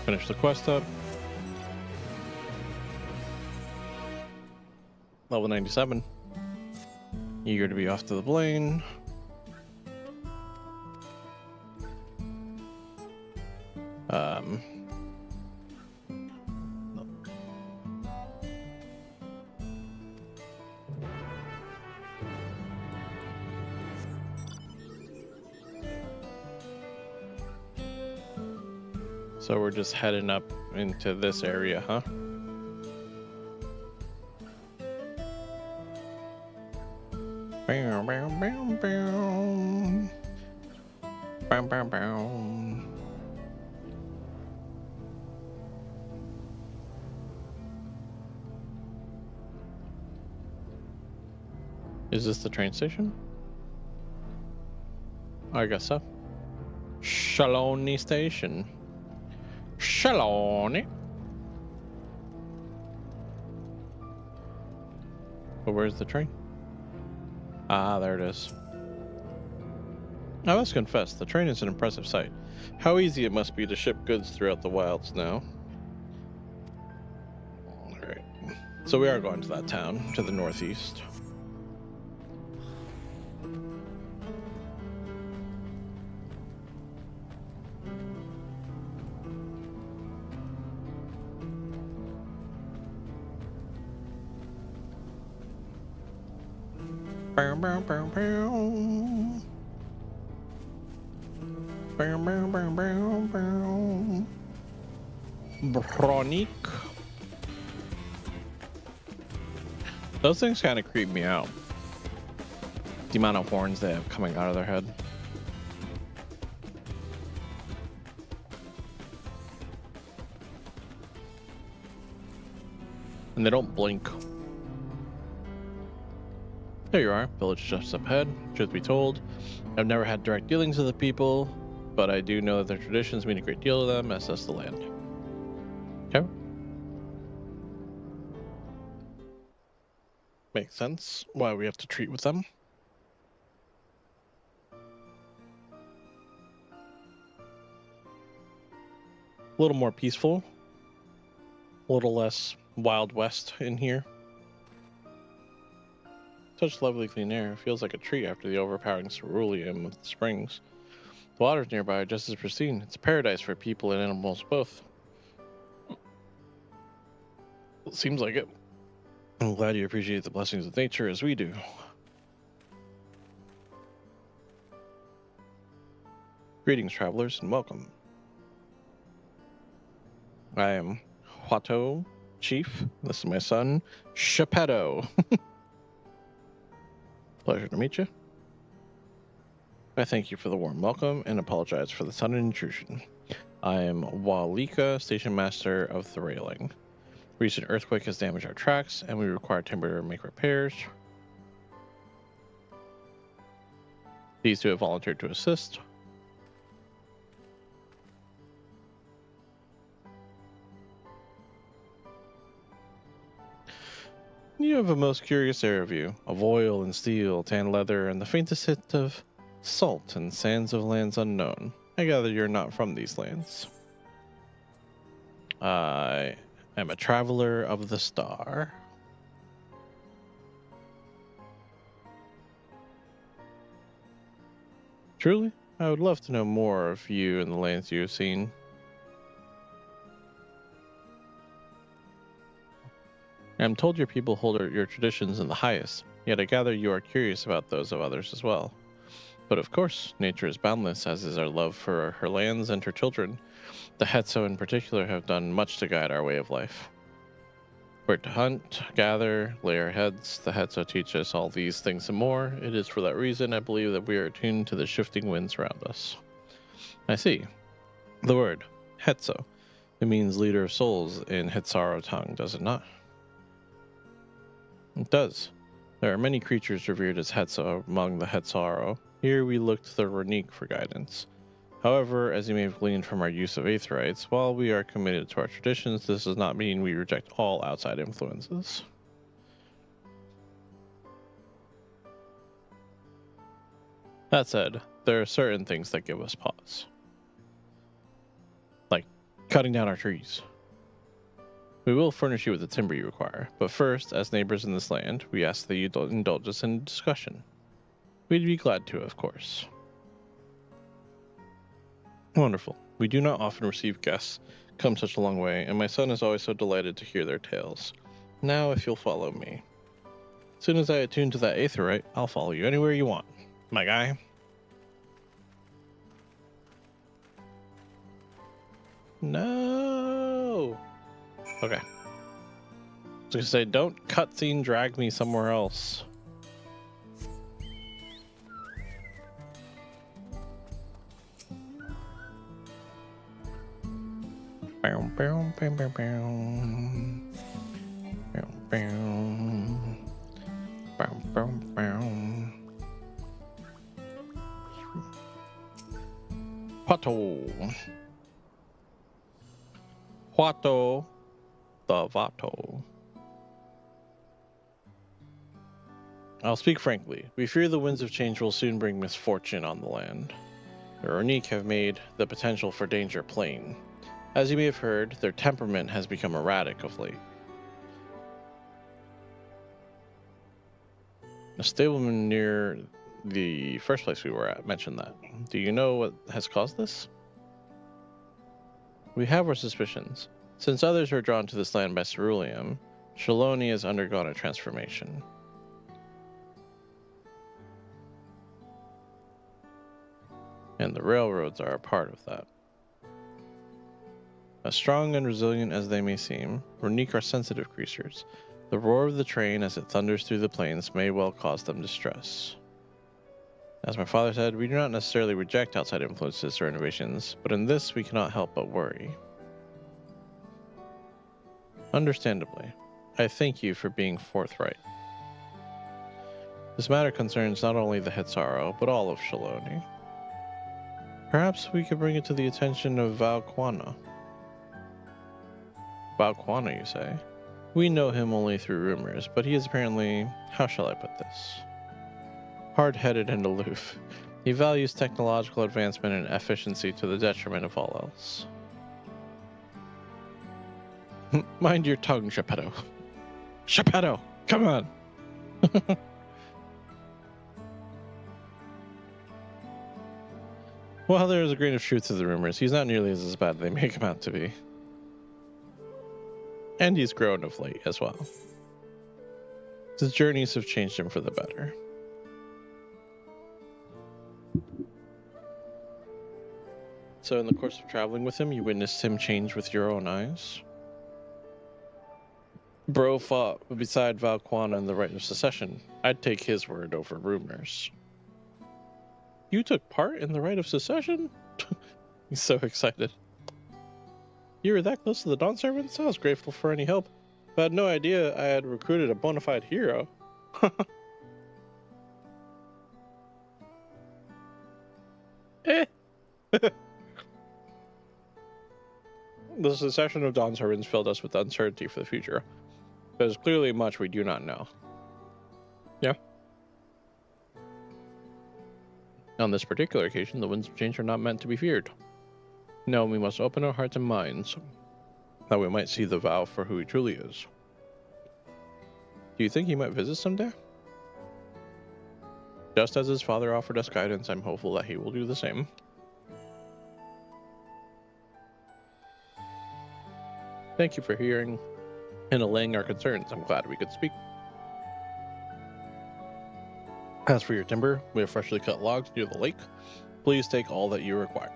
Finish the quest up. Level 97. Eager to be off to the plane. So we're just heading up into this area, huh? Bow, bow, bow, bow. Bow, bow, bow. Is this the train station? I guess so. Shaloni Station. Shalom. But where's the train? Ah, there it is. I must confess, the train is an impressive sight. How easy it must be to ship goods throughout the wilds now. Alright. So we are going to that town, to the northeast. Bow, bow, bow, bow. Bow, bow, bow, bow, bow. Bronique. Those things kind of creep me out. The amount of horns they have coming out of their head. And they don't blink. There you are, village just up ahead. Truth be told, I've never had direct dealings with the people, but I do know that their traditions mean a great deal to them, as does the land. Okay. Makes sense why we have to treat with them. A little more peaceful. A little less Wild West in here. Such lovely clean air. It feels like a treat after the overpowering ceruleum of the springs. The waters nearby are just as pristine. It's a paradise for people and animals both. It seems like it. I'm glad you appreciate the blessings of nature as we do. Greetings, travelers, and welcome. I am Huato Chief. This is my son, Shepetto. Pleasure to meet you. I thank you for the warm welcome and apologize for the sudden intrusion. I am Walika, Station Master of the Railing. Recent earthquake has damaged our tracks, and we require timber to make repairs. These two have volunteered to assist. You have a most curious air of you, of oil and steel, tan leather, and the faintest hint of salt and sands of lands unknown. I gather you're not from these lands. I am a traveler of the star. Truly, I would love to know more of you and the lands you have seen. I am told your people hold your traditions in the highest, yet I gather you are curious about those of others as well. But of course, nature is boundless, as is our love for her lands and her children. The Hetzo in particular have done much to guide our way of life. We're to hunt, gather, lay our heads. The Hetzo teach us all these things and more. It is for that reason I believe that we are attuned to the shifting winds around us. I see. The word, Hetzo. It means leader of souls in Hetsaro tongue, does it not? It does. There are many creatures revered as Hetzo among the Hetsaro. Here we look to the Ronique for guidance. However, as you may have gleaned from our use of Aetherites, while we are committed to our traditions, this does not mean we reject all outside influences. That said, there are certain things that give us pause. Like cutting down our trees. We will furnish you with the timber you require, but first, as neighbors in this land, we ask that you indulge us in discussion. We'd be glad to, of course. Wonderful. We do not often receive guests come such a long way, and my son is always so delighted to hear their tales. Now, if you'll follow me. As soon as I attune to that Aetherite, I'll follow you anywhere you want, my guy. No! Okay. I was gonna say, don't cutscene drag me somewhere else. Bow, bow, bow, bow, bow. Bow, bow. Bow, bow, bow. Pato. Vato. The Vato. I'll speak frankly. We fear the winds of change will soon bring misfortune on the land. The Ronique have made the potential for danger plain. As you may have heard, their temperament has become erratic of late. A stableman near the first place we were at mentioned that. Do you know what has caused this? We have our suspicions. Since others were drawn to this land by ceruleum, Shaloni has undergone a transformation. And the railroads are a part of that. As strong and resilient as they may seem, Ronique are sensitive creatures. The roar of the train as it thunders through the plains may well cause them distress. As my father said, we do not necessarily reject outside influences or innovations, but in this we cannot help but worry. Understandably, I thank you for being forthright. This matter concerns not only the Hetsaro, but all of Shaloni. Perhaps we could bring it to the attention of Valquana. Valquana, you say? We know him only through rumors, but he is apparently, how shall I put this? Hard-headed and aloof. He values technological advancement and efficiency to the detriment of all else. Mind your tongue, Geppetto. Geppetto, come on! While there is a grain of truth to the rumors, he's not nearly as bad as they make him out to be. And he's grown of late as well. His journeys have changed him for the better. So in the course of traveling with him, you witnessed him change with your own eyes? Bro fought beside Valquana in the Rite of Secession. I'd take his word over rumors. You took part in the Rite of Secession? He's so excited. You were that close to the Dawn Servants? I was grateful for any help, but I had no idea I had recruited a bona fide hero. Eh. The secession of Dawn Servants filled us with uncertainty for the future. There's clearly much we do not know. Yeah. On this particular occasion, the winds of change are not meant to be feared. No, we must open our hearts and minds, that we might see the vow for who he truly is. Do you think he might visit someday? Just as his father offered us guidance, I'm hopeful that he will do the same. Thank you for hearing and allaying our concerns. I'm glad we could speak. As for your timber, we have freshly cut logs near the lake. Please take all that you require.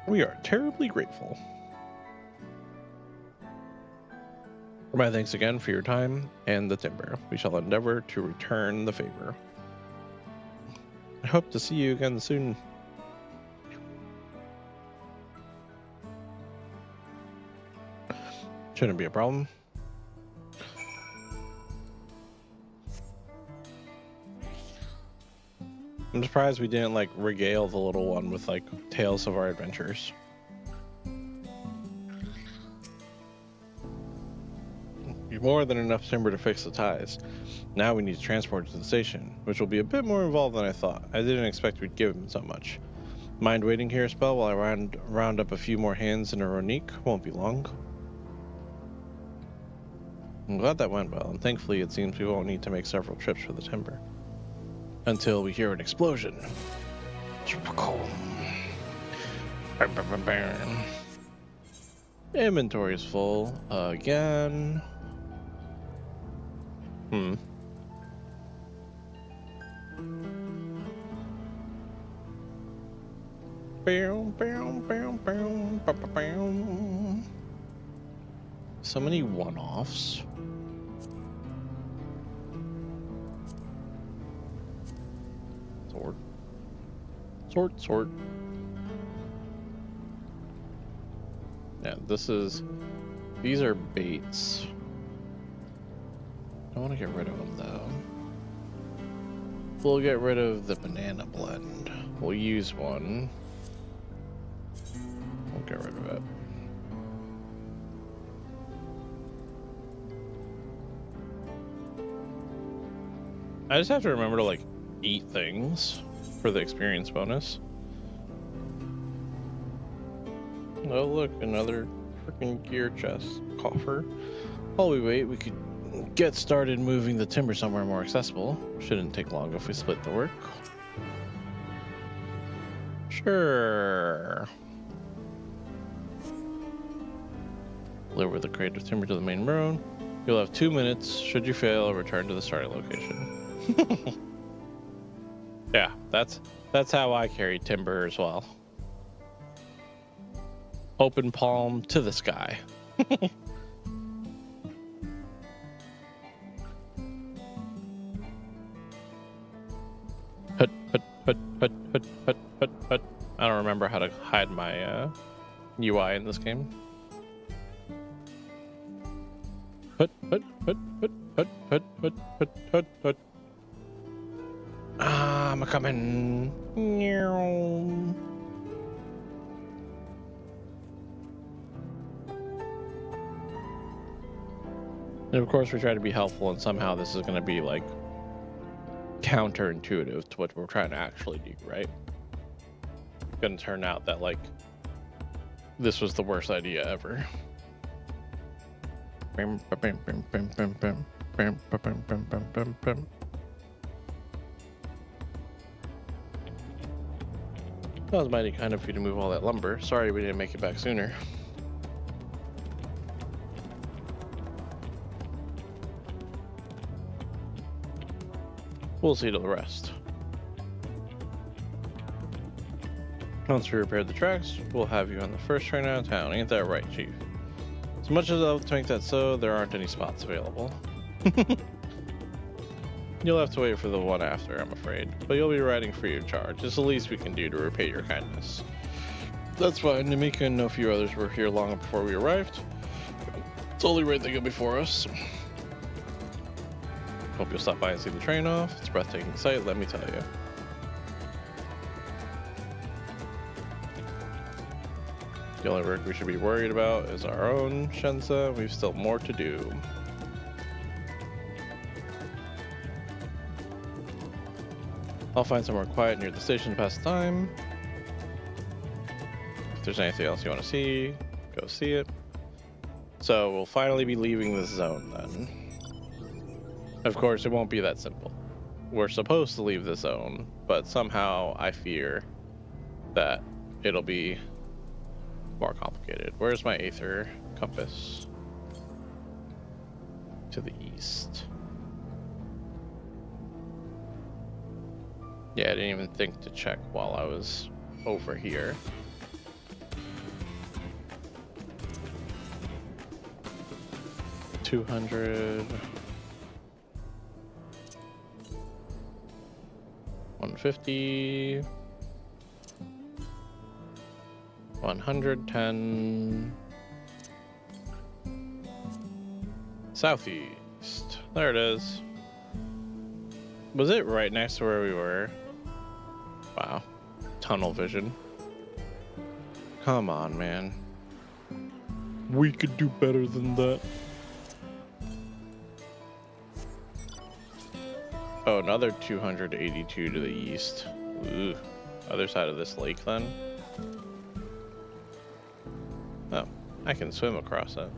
We are terribly grateful. My thanks again for your time and the timber. We shall endeavor to return the favor. I hope to see you again soon. Shouldn't be a problem. I'm surprised we didn't like regale the little one with like tales of our adventures. You've more than enough timber to fix the ties. Now we need to transport it to the station, which will be a bit more involved than I thought. I didn't expect we'd give him so much. Mind waiting here a spell while I round up a few more hands in a Ronique? Won't be long. I'm glad that went well, and thankfully it seems we won't need to make several trips for the timber. Until we hear an explosion. Inventory is full again. So many one-offs. Sort. Yeah, these are baits. I want to get rid of them though. We'll get rid of the banana blend. We'll use one. get rid of it. I just have to remember to like eat things for the experience bonus. Oh look, another freaking gear chest coffer. While we wait, we could get started moving the timber somewhere more accessible. Shouldn't take long if we split the work. Sure. Deliver the crate of timber to the main road. You'll have 2 minutes. Should you fail, return to the starting location. Yeah, that's how I carry timber as well. Open palm to the sky. Hut, hut, hut, hut, hut, hut, hut, hut. I don't remember how to hide my UI in this game. Hut, hut, hut, hut, hut, hut, hut, hut, hut, hut. I'm a coming. And of course we try to be helpful, and somehow this is going to be like counterintuitive to what we're trying to actually do, right? It's going to turn out that like this was the worst idea ever. That was mighty kind of you to move all that lumber. Sorry we didn't make it back sooner. We'll see to the rest. Once we repaired the tracks, we'll have you on the first train out of town. Ain't that right, Chief? As much as I'd love to make that so, there aren't any spots available. You'll have to wait for the one after, I'm afraid. But you'll be riding free of charge. It's the least we can do to repay your kindness. That's fine. Namika and a few others were here long before we arrived. It's only right they go before us. Hope you'll stop by and see the train off. It's a breathtaking sight, let me tell you. The only work we should be worried about is our own, Shenza. We've still more to do. I'll find somewhere quiet near the station to pass the time. If there's anything else you want to see, go see it. So we'll finally be leaving this zone then. Of course, it won't be that simple. We're supposed to leave the zone, but somehow I fear that it'll be more complicated. Where's my Aether compass? To the east. Yeah, I didn't even think to check while I was over here. $200. 150. 110. Southeast. There it is. Was it right next to where we were? Wow. Tunnel vision. Come on, man. We could do better than that. Oh, another 282 to the east. Ooh. Other side of this lake then. Oh, I can swim across it.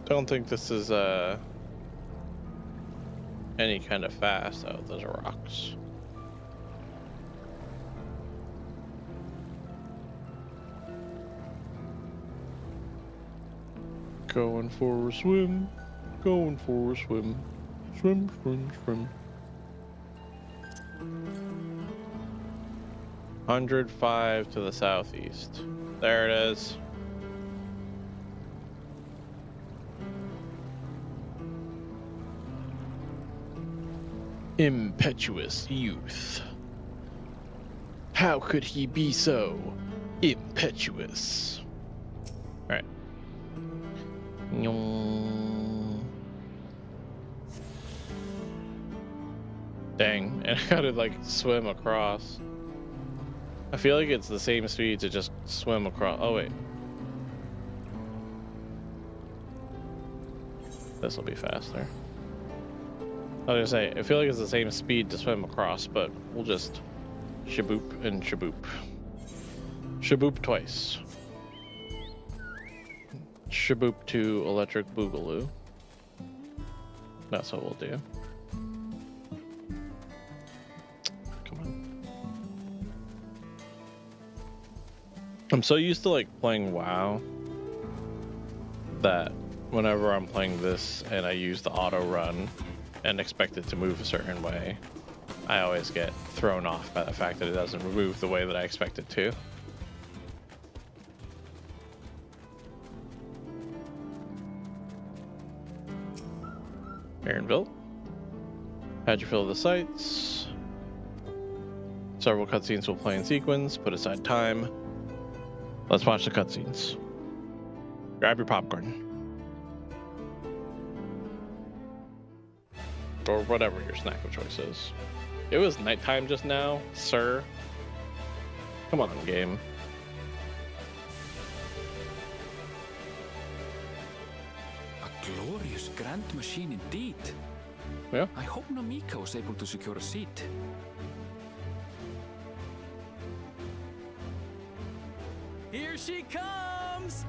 Don't think this is any kind of fast. Oh, those are rocks. Going for a swim, going for a swim. Swim, swim, swim. 105 to the southeast. There it is. Impetuous youth. How could he be so impetuous? Alright. Dang, and I gotta like swim across. I feel like it's the same speed to just swim across. Oh wait. This will be faster. I was gonna say, I feel like it's the same speed to swim across, but we'll just shaboop and shaboop. Shaboop twice. Shaboop to electric boogaloo. That's what we'll do. Come on. I'm so used to like playing WoW that whenever I'm playing this and I use the auto run and expect it to move a certain way, I always get thrown off by the fact that it doesn't move the way that I expect it to. Aaronville. How'd you fill the sites? Several cutscenes will play in sequence. Put aside time. Let's watch the cutscenes. Grab your popcorn. Or whatever your snack of choice is. It was nighttime just now, sir. Come on, game. A glorious grand machine indeed. Yeah. I hope Namika was able to secure a seat. Here she comes!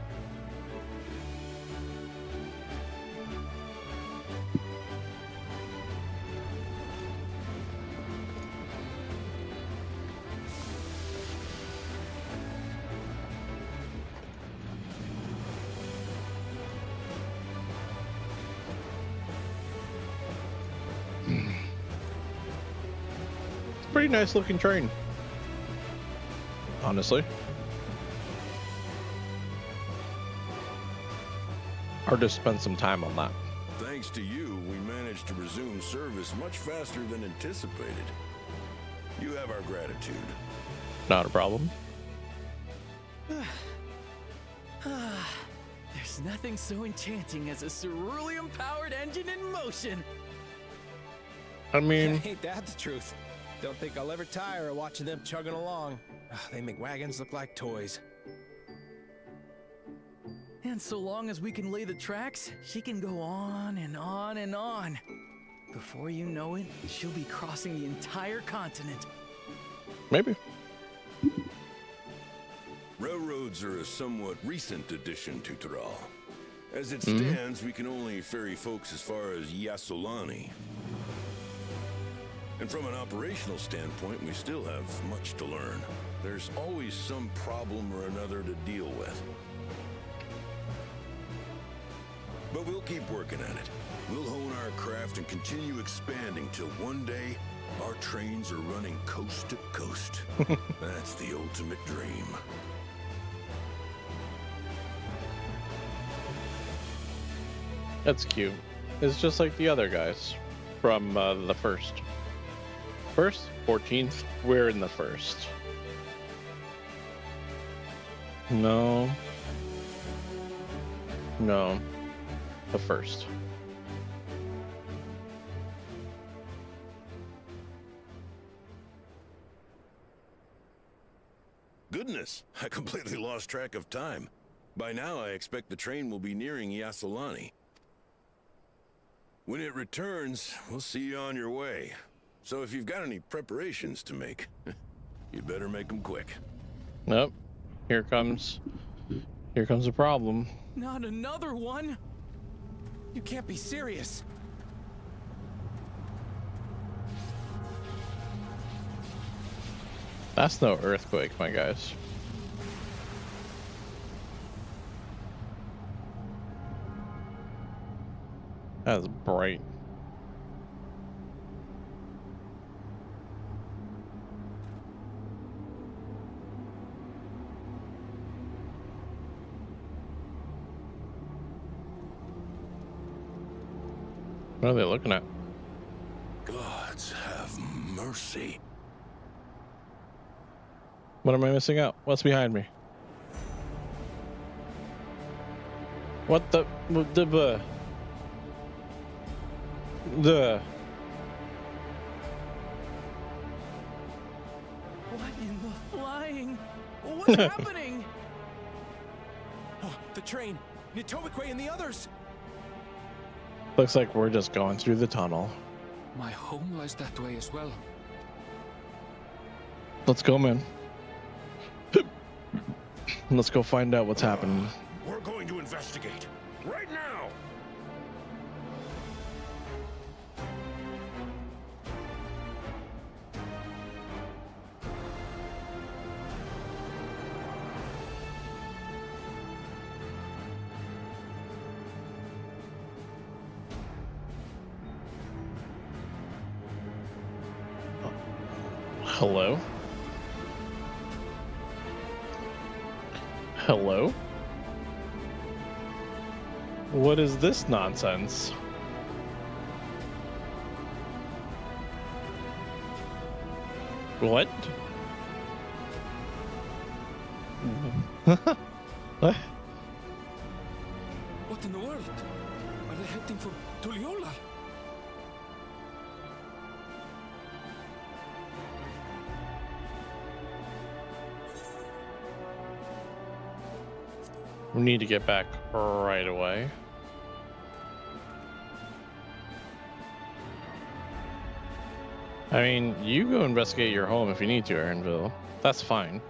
Pretty nice looking train, honestly. Hard to spend some time on that. Thanks to you, we managed to resume service much faster than anticipated. You have our gratitude. Not a problem. There's nothing so enchanting as a cerulean-powered engine in motion. I mean, Ain't that the truth? Don't think I'll ever tire of watching them chugging along. They make wagons look like toys. And so long as we can lay the tracks, she can go on and on and on. Before you know it, she'll be crossing the entire continent. maybe. Railroads are a somewhat recent addition to Tyrol. As it stands, we can only ferry folks as far as Yassolani. And from an operational standpoint, we still have much to learn. There's always some problem or another to deal with. But we'll keep working at it. We'll hone our craft and continue expanding till one day our trains are running coast to coast. That's the ultimate dream. That's cute. It's just like the other guys from the first. 14th? We're in the first. No. No. The first. Goodness, I completely lost track of time. By now, I expect the train will be nearing Yassolani. When it returns, we'll see you on your way. So if you've got any preparations to make, you better make them quick. Nope. Here comes a problem. Not another one! You can't be serious. That's no earthquake, my guys. That's bright. What are they looking at? Gods have mercy. What am I missing out? What's behind me? What the What in the flying? What's happening? Oh, the train. Nitomakwe and the others. Looks like we're just going through the tunnel. My home lies that way as well. Let's go, man. Let's go find out what's happening. We're going to investigate. Right now! Hello? Hello? What is this nonsense? What? What? What in the world? Are they heading for Tuliyola? We need to get back right away. I mean, you go investigate your home if you need to, Aaronville. That's fine.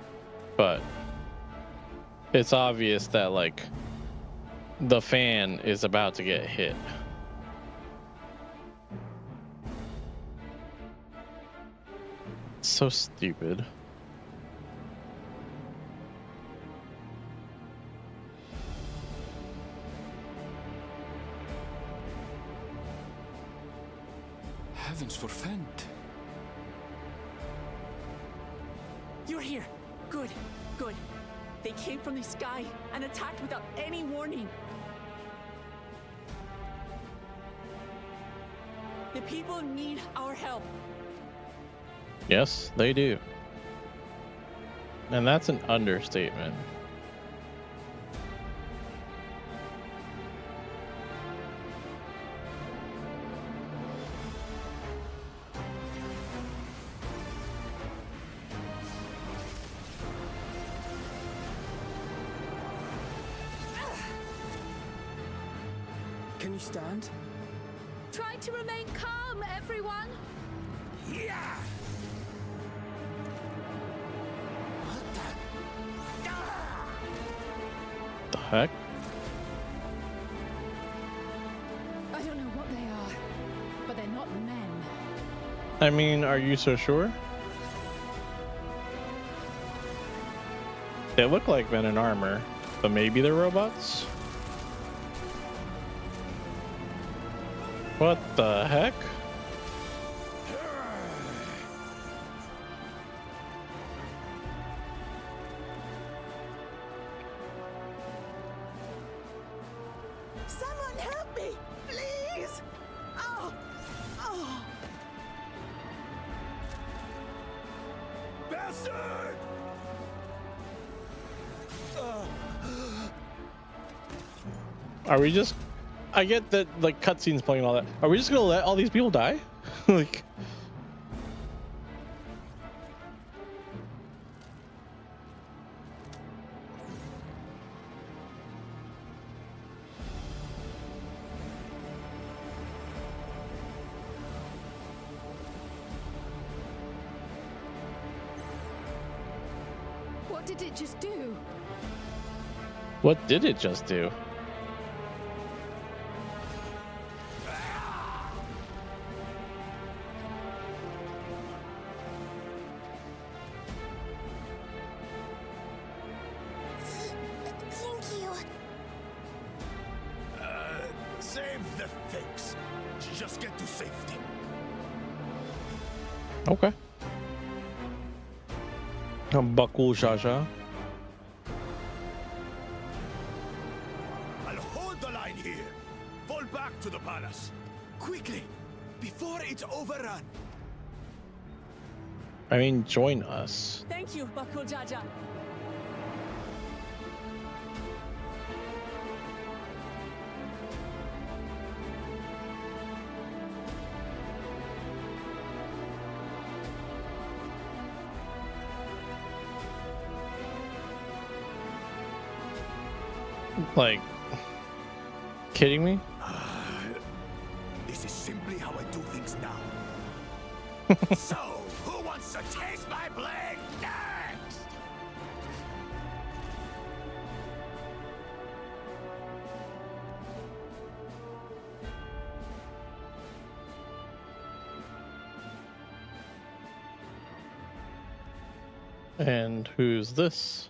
But it's obvious that, like, the fan is about to get hit. So stupid. Heavens forfend. You're here. Good, good. They came from the sky and attacked without any warning. The people need our help. Yes, they do. And that's an understatement. Can you stand? Try to remain calm, everyone. Yeah! The heck? I don't know what they are, but they're not men. I mean, are you so sure? They look like men in armor, but maybe they're robots? What the heck? Someone help me, please! Oh! Oh! Bastard! Are we just... I get that, like, cutscenes playing and all that. Are we just gonna let all these people die? Like... What did it just do? What did it just do? Thank you. Save the thanks. Just get to safety. Okay. Buckle Jaja. I'll hold the line here. Fall back to the palace. Quickly, before it's overrun. I mean, join us. Thank you, Bakul Jaja. Like, kidding me? This is simply how I do things now. So, who wants to taste my blade next? And who's this?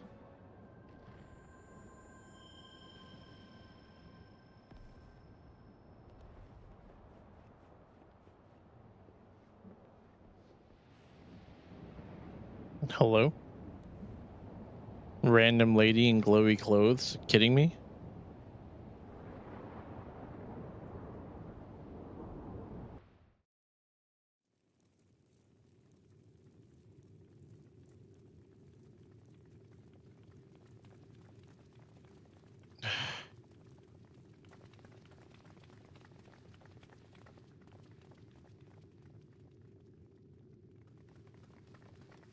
Hello? Random lady in glowy clothes? Kidding me?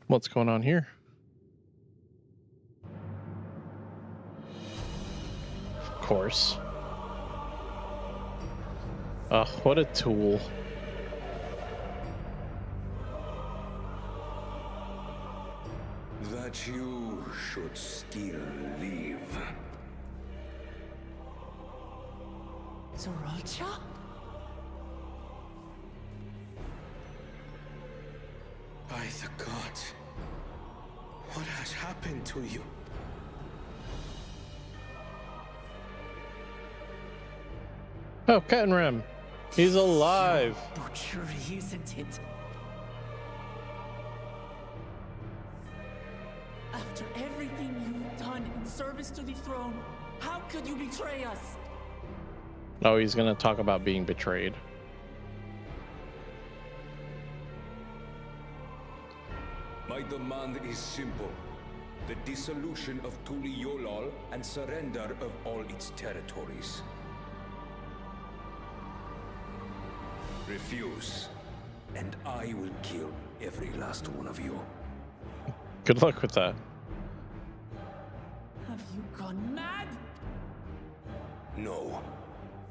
What's going on here? Of course. Ugh, what a tool. That you should still live. Zoralcha? By the gods, what has happened to you? Oh, Kettenrem. He's alive. Butchery, isn't it? After everything you've done in service to the throne, how could you betray us? Oh, he's gonna talk about being betrayed. My demand is simple. The dissolution of Tuli Yolal and surrender of all its territories. Refuse, and I will kill every last one of you. Good luck with that. Have you gone mad? No,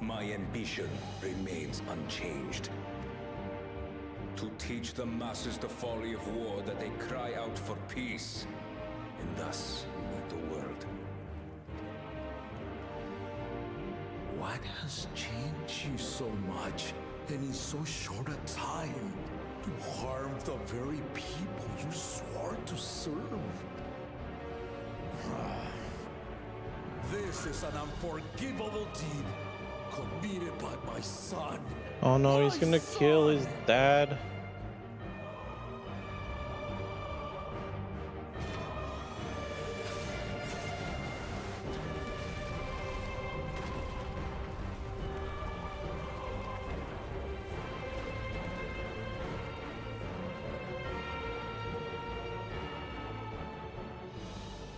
my ambition remains unchanged. To teach the masses the folly of war, that they cry out for peace, and thus unite the world. What has changed you so much and in so short a time to harm the very people you swore to serve? This is an unforgivable deed committed by my son. Oh no, he's gonna kill his dad.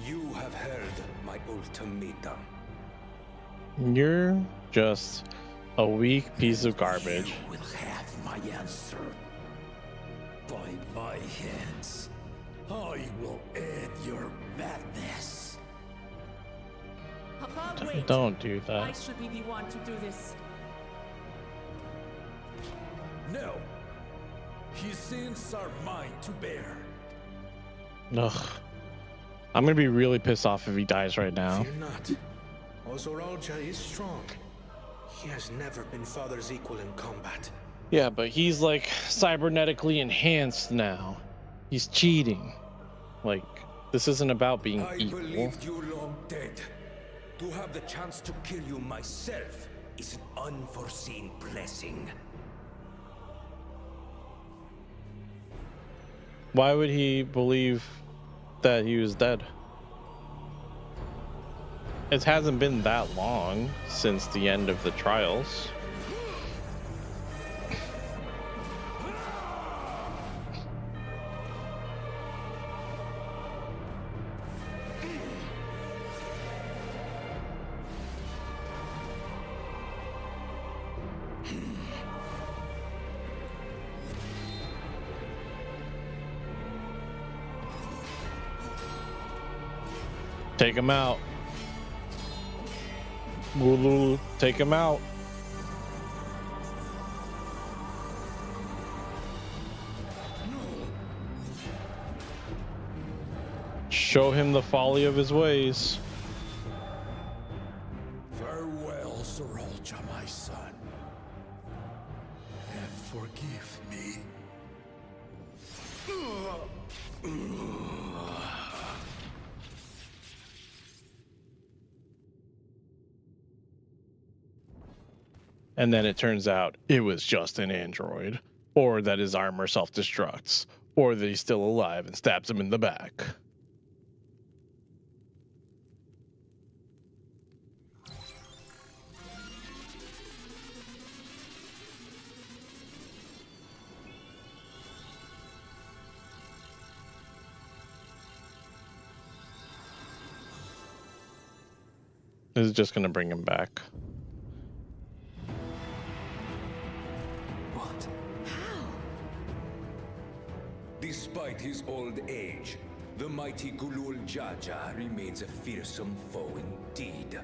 You have heard my ultimatum. You're just a weak piece of garbage. You will have my answer. By my hands, I will end your madness. Papa, wait. Don't do I that. should be the one to do this. No. His sins are mine to bear. Ugh. I'm gonna be really pissed off if he dies right now. Fear not. Ozoralja is strong. He has never been father's equal in combat. Yeah, but he's like cybernetically enhanced now. He's cheating. Like, this isn't about being I equal. believed you long dead. To have the chance to kill you myself is an unforeseen blessing. Why would he believe that he was dead? It hasn't been that long since the end of the trials. Take him out. Gulu, take him out. Show him the folly of his ways. Farewell, Sorolcha, my son. And forgive me. And then it turns out it was just an android, or that his armor self-destructs, or that he's still alive and stabs him in the back. This is just going to bring him back. What? How? Despite his old age, the mighty Gulul Jaja remains a fearsome foe indeed.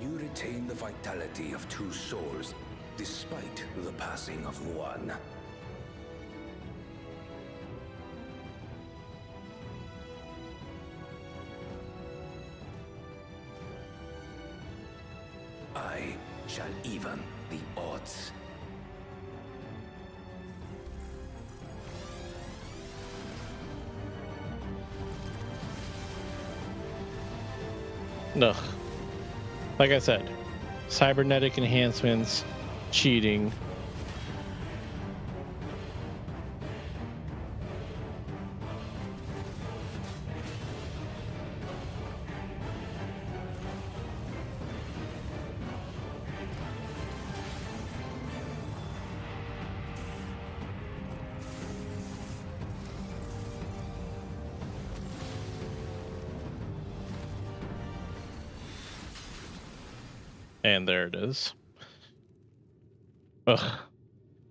You retain the vitality of two souls, despite the passing of one. I shall even the odds. No. Like I said, cybernetic enhancements, cheating. And there it is. Ugh.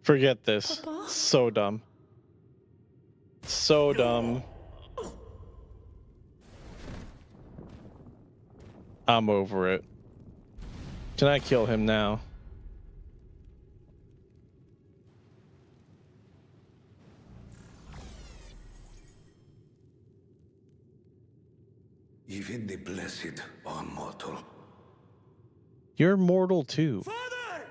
Forget this. Papa? So dumb. So dumb. I'm over it. Can I kill him now? Even the blessed are mortal. You're mortal too. Father!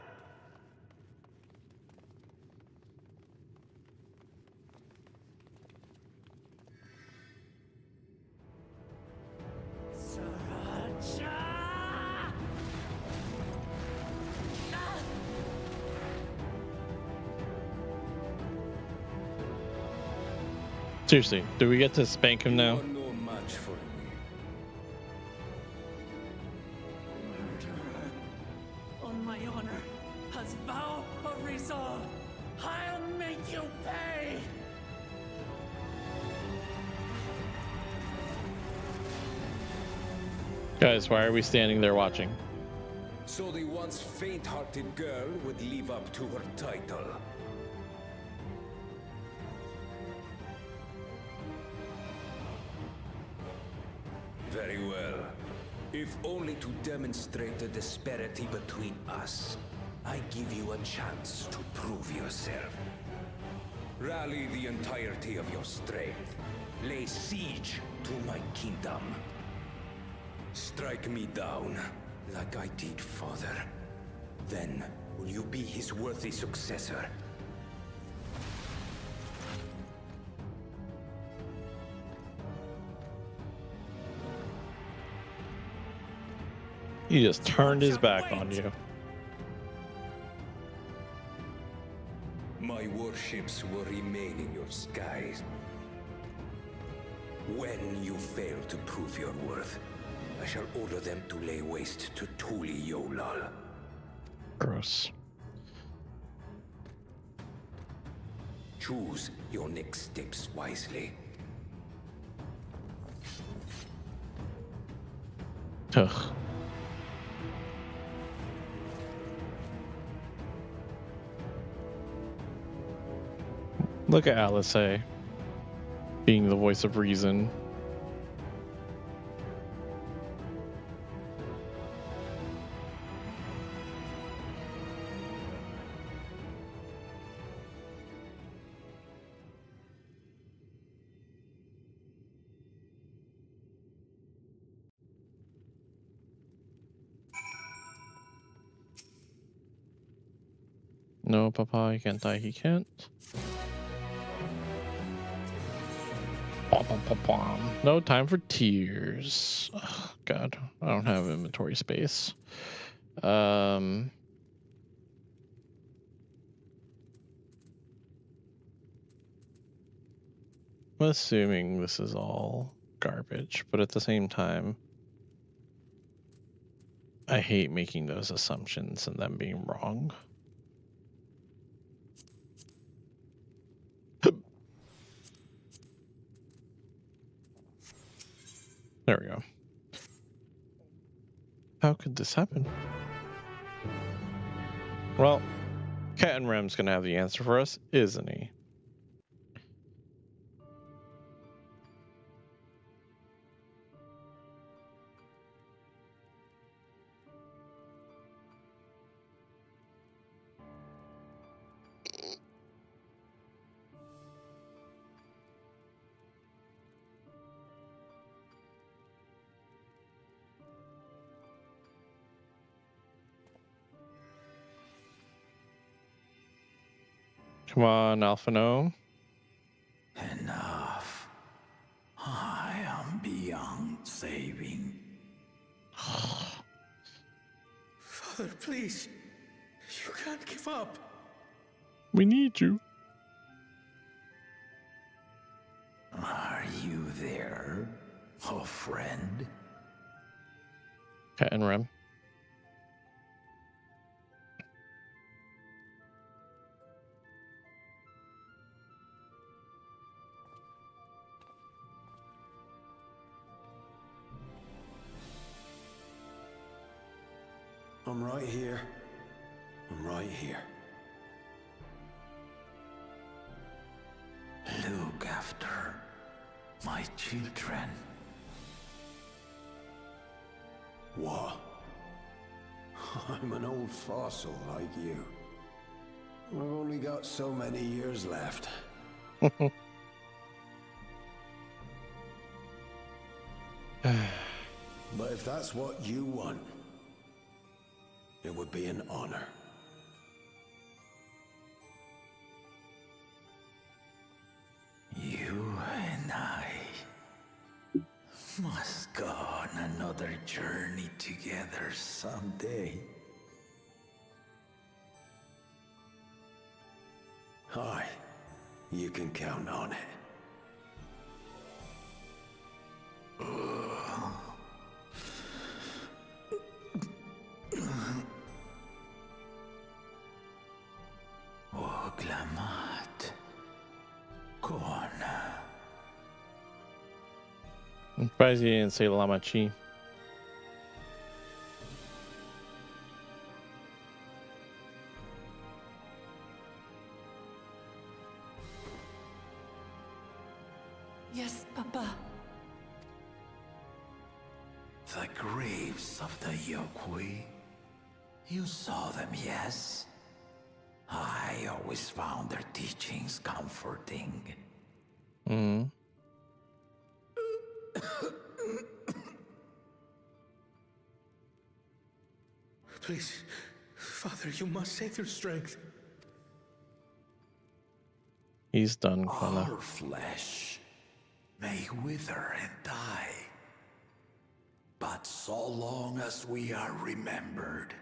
Seriously, do we get to spank him now? You are no match for me. On my honor, as vow of resolve, I'll make you pay! Guys, why are we standing there watching? So the once faint-hearted girl would live up to her title. Very well. If only to demonstrate the disparity between us, I give you a chance to prove yourself. Rally the entirety of your strength. Lay siege to my kingdom. Strike me down, like I did father. Then, will you be his worthy successor? He just turned his back on you. My warships will remain in your skies. When you fail to prove your worth, I shall order them to lay waste to Tuli Yolal. Gross. Choose your next steps wisely. Ugh. Look at Alice being the voice of reason. No, Papa, he can't die. He can't. No time for tears. Oh, God, I don't have inventory space. I'm assuming this is all garbage, but at the same time, I hate making those assumptions and them being wrong. There we go. How could this happen? Well, Cat and Rem's gonna have the answer for us, isn't he? Come on, Alpha Gnome. Enough. I am beyond saving. Father, please. You can't give up. We need you. Are you there, oh friend? Cat and Rem. I'm right here. I'm right here. Look after my children. What? I'm an old fossil like you. I've only got so many years left. But if that's what you want, it would be an honor. You and I must go on another journey together someday. Aye, you can count on it. Oglamat. Kona. I'm surprised he didn't say Lamachi. Yes, Papa. The graves of the Yokui. You saw them, yes? I always found their teachings comforting. Please, Father, you must save their strength. He's done, Kona. Our flesh may wither and die, but so long as we are remembered,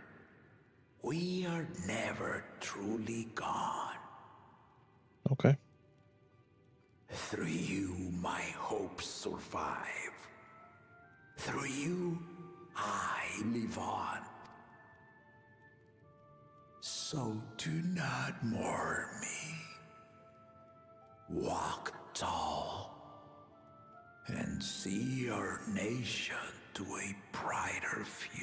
we are never truly gone. Okay. Through you, my hopes survive. Through you, I live on. So do not mourn me. Walk tall and see our nation to a brighter future.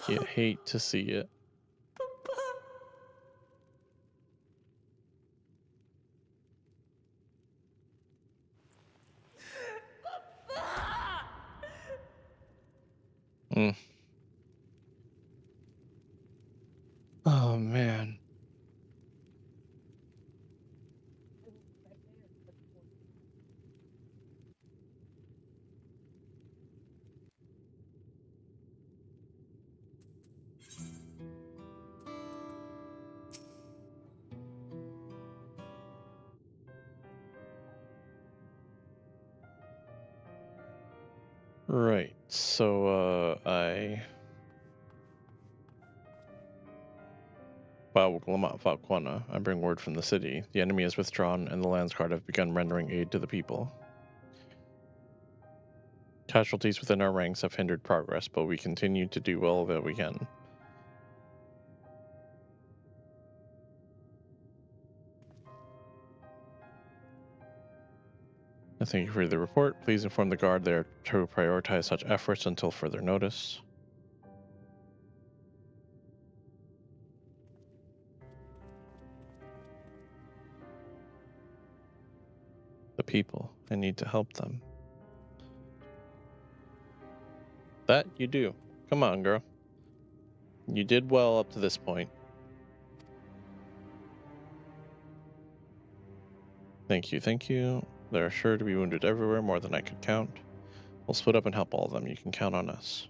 You hate to see it. Oh man. Right. So I I bring word from the city. The enemy has withdrawn, and the Landsguard have begun rendering aid to the people. Casualties within our ranks have hindered progress, but we continue to do all that we can. Thank you for the report. Please inform the Guard they are to prioritize such efforts until further notice. The people. I need to help them. That you do. Come on, girl. You did well up to this point. Thank you, thank you. There are sure to be wounded everywhere, more than I could count. We'll split up and help all of them. You can count on us.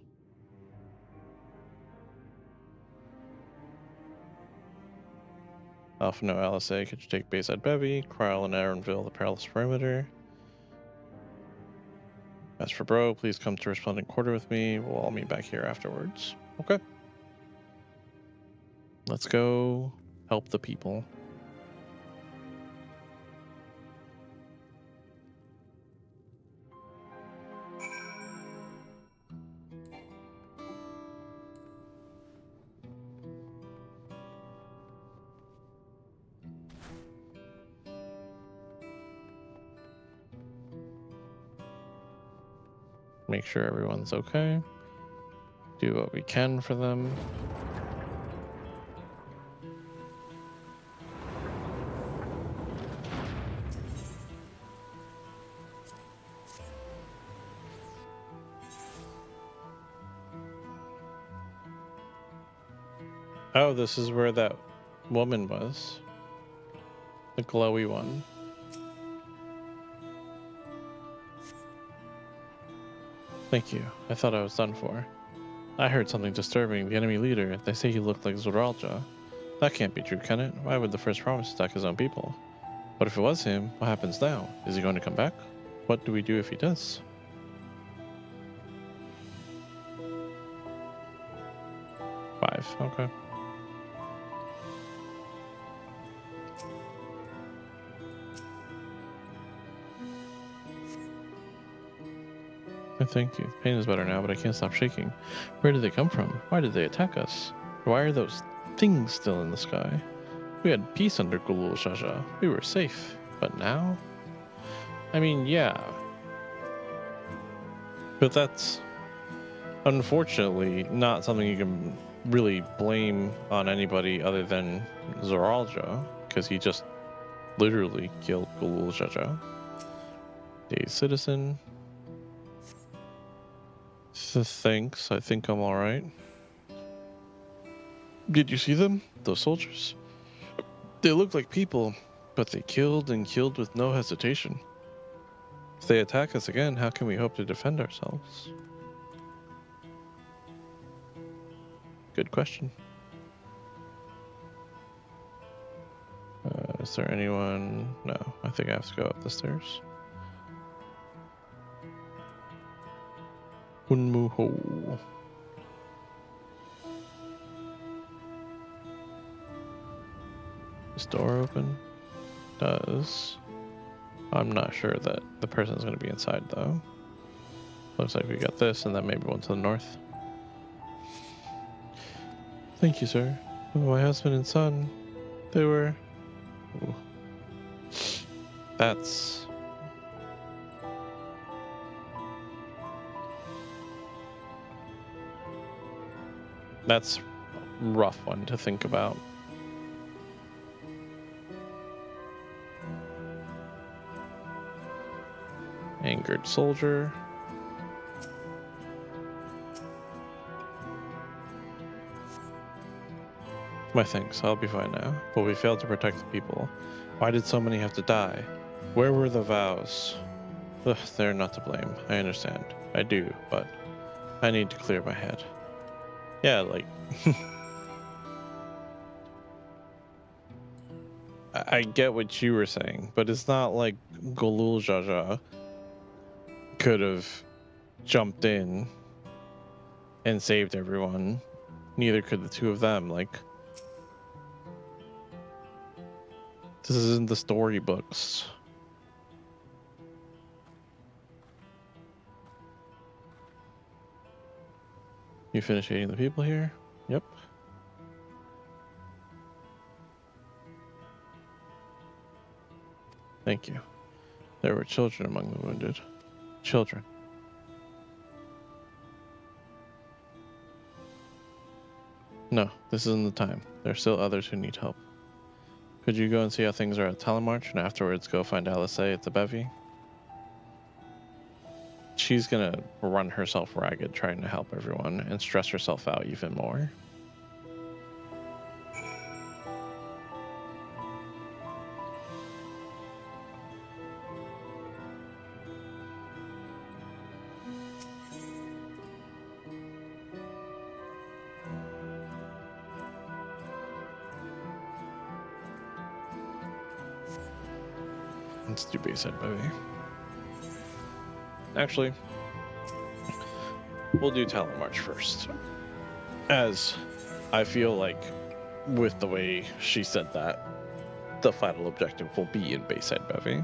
Alpha No LSA, could you take base at Bevy, Kryl and Aaronville, the perilous perimeter? As for Bro, please come to Resplendent Quarter with me. We'll all meet back here afterwards. Okay. Let's go help the people. Make sure everyone's okay. Do what we can for them. Oh, this is where that woman was. The glowy one. Thank you. I thought I was done for. I heard something disturbing. The enemy leader, they say he looked like Zoralja. That can't be true, can it? Why would the first promise attack his own people? But if it was him, what happens now? Is he going to come back? What do we do if he does? Five, okay. Thank you. Pain is better now, but I can't stop shaking. Where did they come from? Why did they attack us? Why are those things still in the sky? We had peace under Gulul Shaja. We were safe. But now? I mean, yeah. But that's unfortunately not something you can really blame on anybody other than Zoralja, because he just literally killed Gulul Shaja. A citizen. So thanks, I think I'm alright. Did you see them? Those soldiers? They look like people, but they killed and killed with no hesitation. If they attack us again, how can we hope to defend ourselves? Good question. Is there anyone? No, I think I have to go up the stairs. Unmuho. Is door open? Does. I'm not sure that the person's going to be inside though. Looks like we got this and then maybe one to the north. Thank you, sir. Oh, my husband and son. They were... Ooh. That's... That's a rough one to think about. Angered soldier. My thanks, I'll be fine now. But we failed to protect the people. Why did so many have to die? Where were the vows? Ugh, they're not to blame. I understand. I do, but I need to clear my head. Yeah, like... I get what you were saying, but it's not like Golul Jaja could have jumped in and saved everyone. Neither could the two of them. Like, this isn't the storybooks. You finish eating the people here? Yep. Thank you. There were children among the wounded. Children. No, this isn't the time. There are still others who need help. Could you go and see how things are at Telemarch, and afterwards go find Alice at the bevy? She's gonna run herself ragged trying to help everyone and stress herself out even more. Let's do Bayside Bevy. Actually, we'll do Telemarch first. As I feel like, with the way she said that, the final objective will be in Bayside Bevy.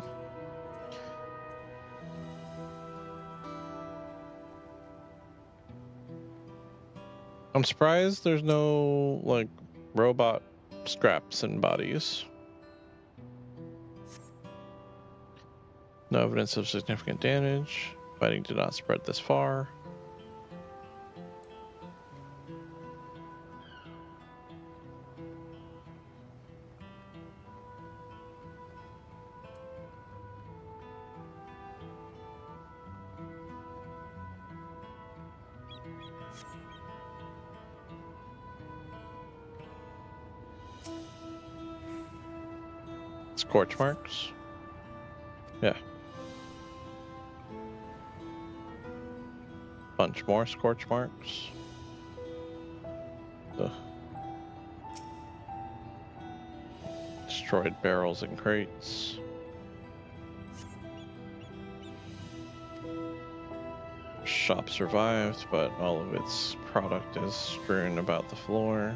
I'm surprised there's no, like, robot scraps and bodies. No evidence of significant damage. Fighting did not spread this far. Scorch marks? Yeah. Bunch more scorch marks. Ugh. Destroyed barrels and crates. Shop survived, but all of its product is strewn about the floor.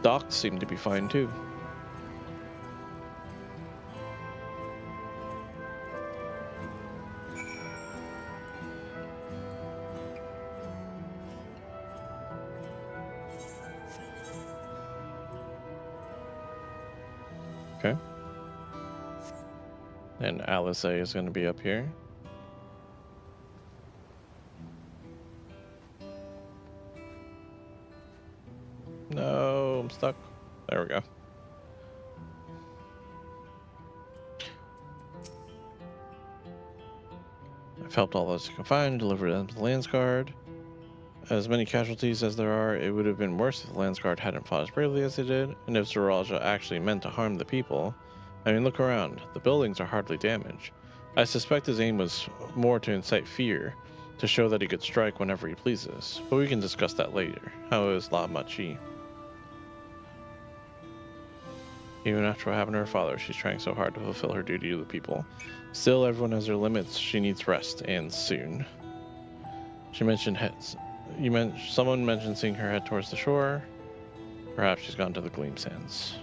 Docks seem to be fine too. Okay. And Alice is going to be up here. No, I'm stuck. There we go. I've helped all those you can find, delivered them to the Landsguard. As many casualties as there are, it would have been worse if the Landsguard hadn't fought as bravely as they did, and if Zoraja actually meant to harm the people. I mean, look around. The buildings are hardly damaged. I suspect his aim was more to incite fear, to show that he could strike whenever he pleases, but we can discuss that later. How is La Machi? Even after what happened to her father, she's trying so hard to fulfill her duty to the people. Still, everyone has their limits. She needs rest, and soon. She mentioned someone mentioned seeing her head towards the shore. Perhaps she's gone to the Gleam Sands.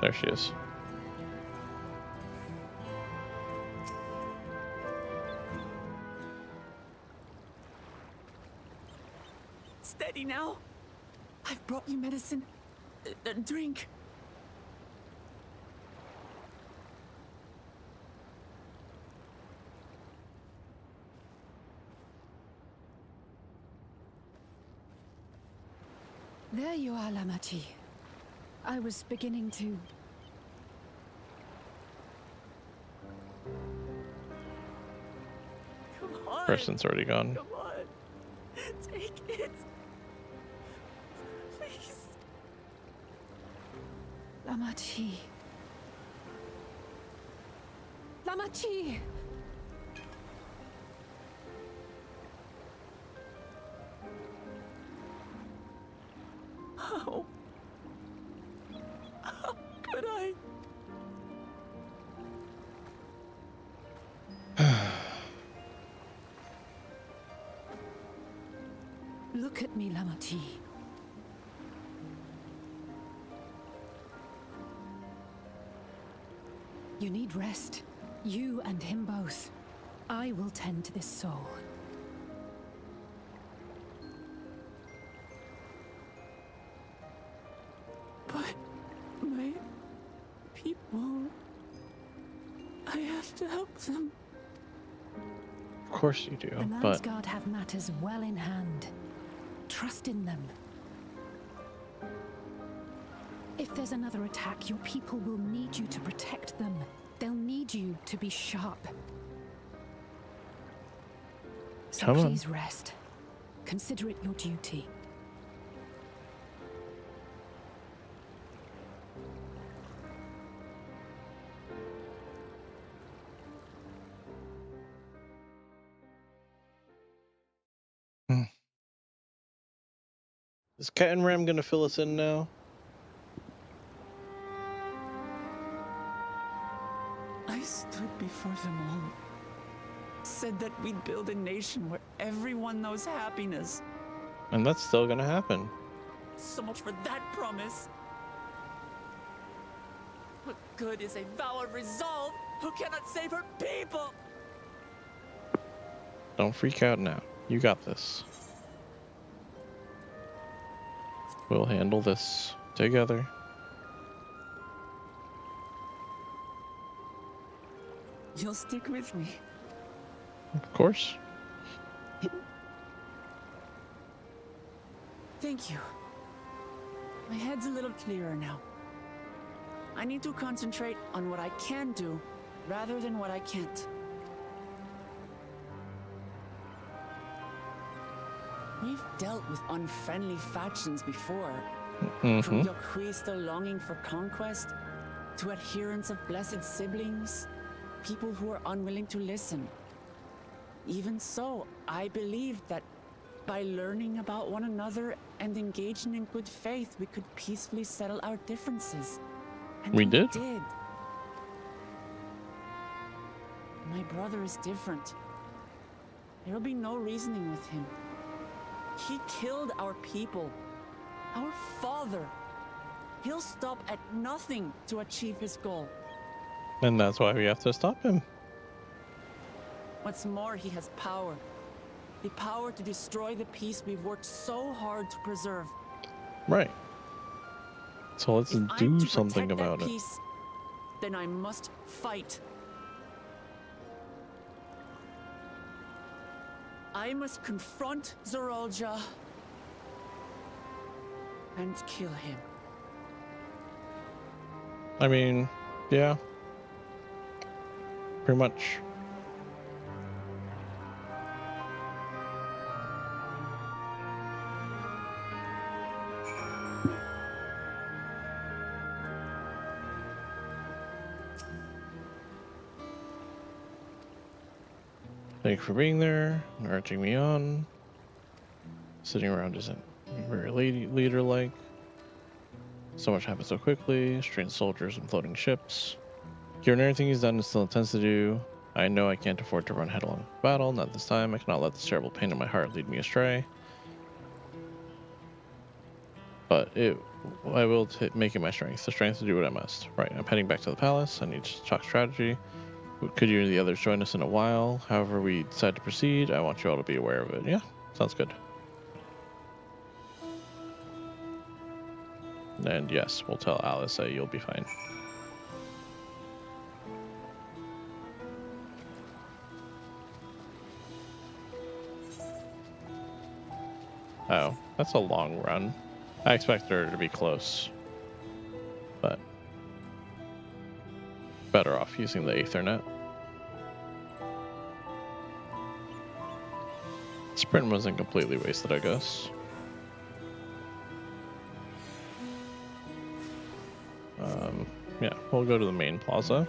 There she is. steady now. I've brought you medicine. Drink. There you are, Lamachi. I was beginning to... Come on. Person's already gone. Come on. Take it. Please. Lamachi. Lamachi! How? How could I? Look at me, Lamachi. You need rest. You and him both. I will tend to this soul. But my people... I have to help them. Of course you do, The but Landsguard have matters well in hand. Trust in them. If there's another attack, your people will need you to protect them. They'll need you to be sharp. So Come on. please rest. Consider it your duty. is Cat and Ram gonna fill us in now? I stood before them all. Said that we'd build a nation where everyone knows happiness. And that's still gonna happen. So much for that promise. What good is a vow of resolve who cannot save her people? Don't freak out now. You got this. We'll handle this together. You'll stick with me. Of course. Thank you. My head's a little clearer now. I need to concentrate on what I can do rather than what I can't. We've dealt with unfriendly factions before. From Yokhui still longing for conquest, to adherents of blessed siblings, people who are unwilling to listen. Even so, I believed that by learning about one another and engaging in good faith, we could peacefully settle our differences. And We did. My brother is different. There will be no reasoning with him. He killed our people, our father. He'll stop at nothing to achieve his goal. And that's why we have to stop him. What's more, he has power. The power to destroy the peace we've worked so hard to preserve. Right. So let's If I'm do to something protect that about it. peace, then I must fight. I must confront Zorolja and kill him. I mean, yeah. Pretty much. Thank you for being there, and urging me on. Sitting around isn't very leader-like. So much happens so quickly. Strange soldiers and floating ships. Given everything he's done and still intends to do, I know I can't afford to run headlong into battle. Not this time. I cannot let this terrible pain in my heart lead me astray. But I will make it my strength. The strength to do what I must. Right, I'm heading back to the palace. I need to talk strategy. Could you and the others join us in a while? However we decide to proceed, I want you all to be aware of it. Yeah, sounds good. And yes, we'll tell Alice that you'll be fine. Oh, that's a long run. I expect her to be close, but better off using the Ethernet. Sprint wasn't completely wasted, I guess. Yeah, we'll go to the main plaza.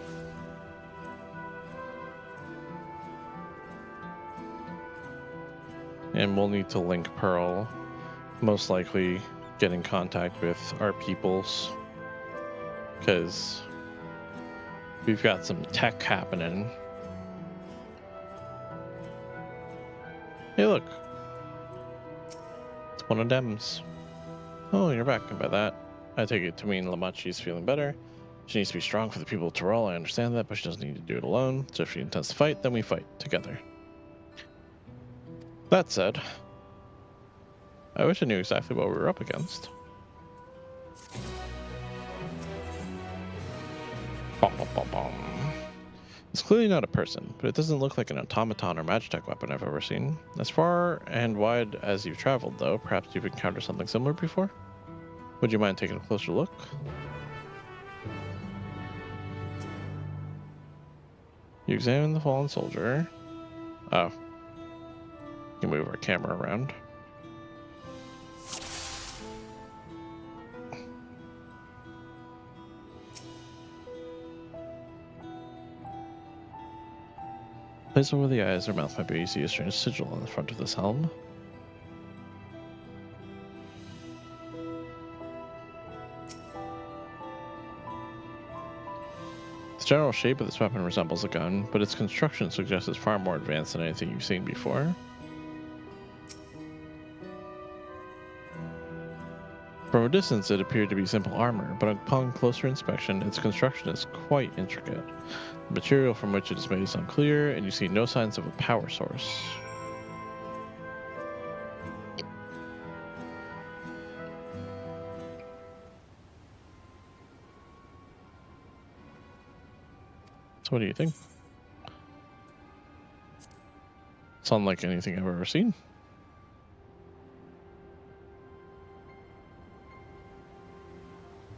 And we'll need to link Pearl, most likely get in contact with our peoples, because we've got some tech happening. Hey, look. It's one of Dems. Oh, you're back. And by that, I take it to mean Lamachi's feeling better. She needs to be strong for the people of Tyrell. I understand that, but she doesn't need to do it alone. So if she intends to fight, then we fight together. That said, I wish I knew exactly what we were up against. Bom, bom, bom, bom. It's clearly not a person, but it doesn't look like an automaton or magitech weapon I've ever seen. As far and wide as you've traveled, though, perhaps you've encountered something similar before? Would you mind taking a closer look? You examine the fallen soldier. Oh. You can move our camera around. Place over the eyes or mouth might be easy to see a strange sigil on the front of this helm. The general shape of this weapon resembles a gun, but its construction suggests it's far more advanced than anything you've seen before. From a distance, it appeared to be simple armor, but upon closer inspection, its construction is quite intricate. The material from which it is made is unclear, and you see no signs of a power source. So what do you think? It's unlike anything I've ever seen.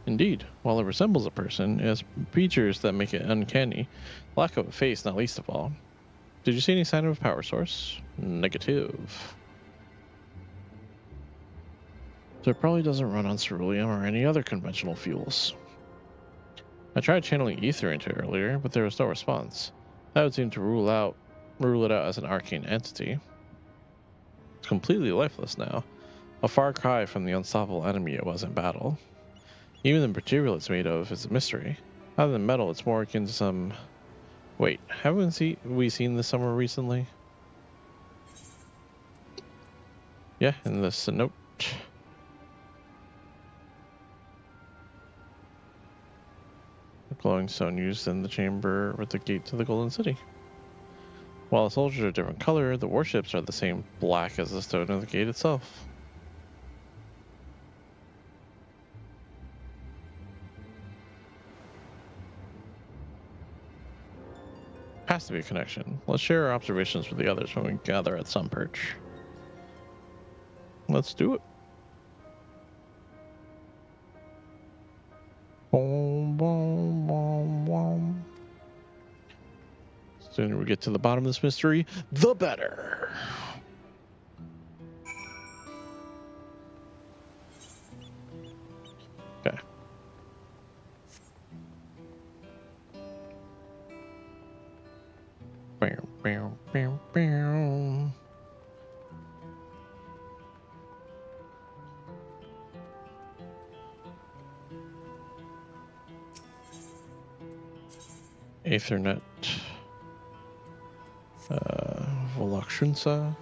Indeed, while it resembles a person, it has features that make it uncanny. Lack of a face, not least of all. Did you see any sign of a power source? Negative. So it probably doesn't run on ceruleum or any other conventional fuels. I tried channeling ether into it earlier, but there was no response. That would seem to rule it out as an arcane entity. It's completely lifeless now, a far cry from the unstoppable enemy it was in battle. Even the material it's made of is a mystery. Other than metal, it's more akin to some... Wait, haven't we seen this somewhere recently? Yeah, in this note. The glowing stone used in the chamber with the gate to the Golden City. While the soldiers are a different color, the warships are the same black as the stone of the gate itself. Has to be a connection. Let's share our observations with the others when we gather at Sunperch. Let's do it. Boom, boom, boom, boom. The sooner we get to the bottom of this mystery, the better. Okay. Bam, bam, bam, bam. Ethernet. Volakshunsa.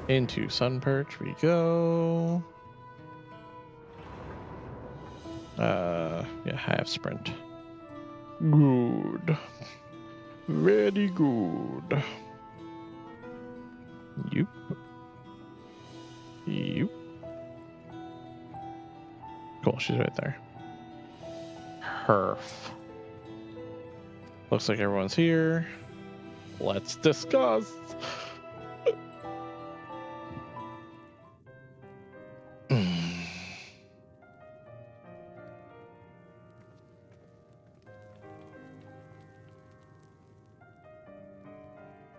Into Sunperch we go. Yeah, I have sprint. Good. Very good. Yup. Cool, she's right there. Perf. Looks like everyone's here. Let's discuss.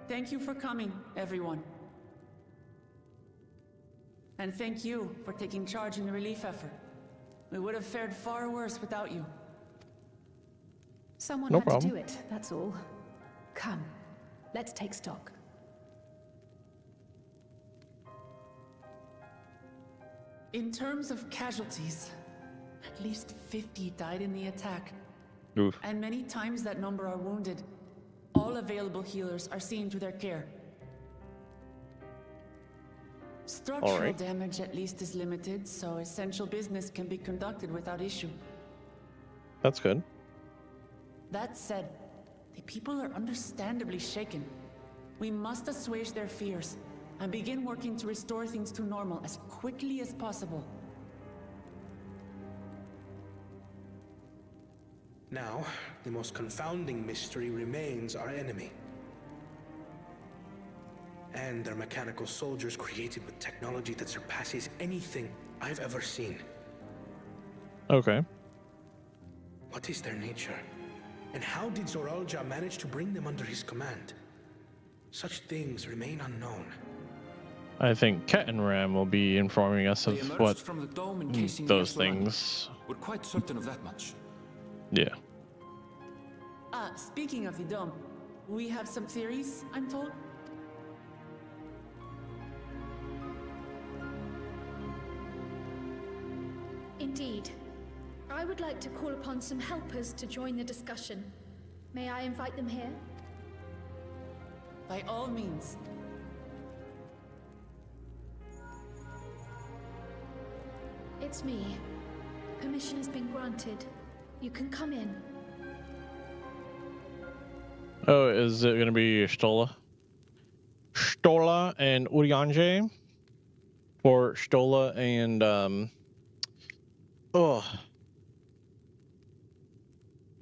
Thank you for coming, everyone. And thank you for taking charge in the relief effort. We would have fared far worse without you. Someone No had problem. to do it, that's all. Come, let's take stock. In terms of casualties, at least 50 died in the attack. Oof. And many times that number are wounded. All available healers are seen to their care. Structural right. damage at least is limited, so essential business can be conducted without issue. That's good. That said, the people are understandably shaken. We must assuage their fears and begin working to restore things to normal as quickly as possible. Now, the most confounding mystery remains our enemy. And their mechanical soldiers created with technology that surpasses anything I've ever seen. Okay. What is their nature? And how did Zoralja manage to bring them under his command? Such things remain unknown. I think Ket and Ram will be informing us They of emerged what from the dome encasing those the Eslan. things. We're quite certain of that much. Yeah. Speaking of the dome, we have some theories, I'm told. Indeed. I would like to call upon some helpers to join the discussion. May I invite them here? By all means. It's me. Permission has been granted. You can come in. Oh, is it going to be Stola? Stola and Urianje? Or Stola and,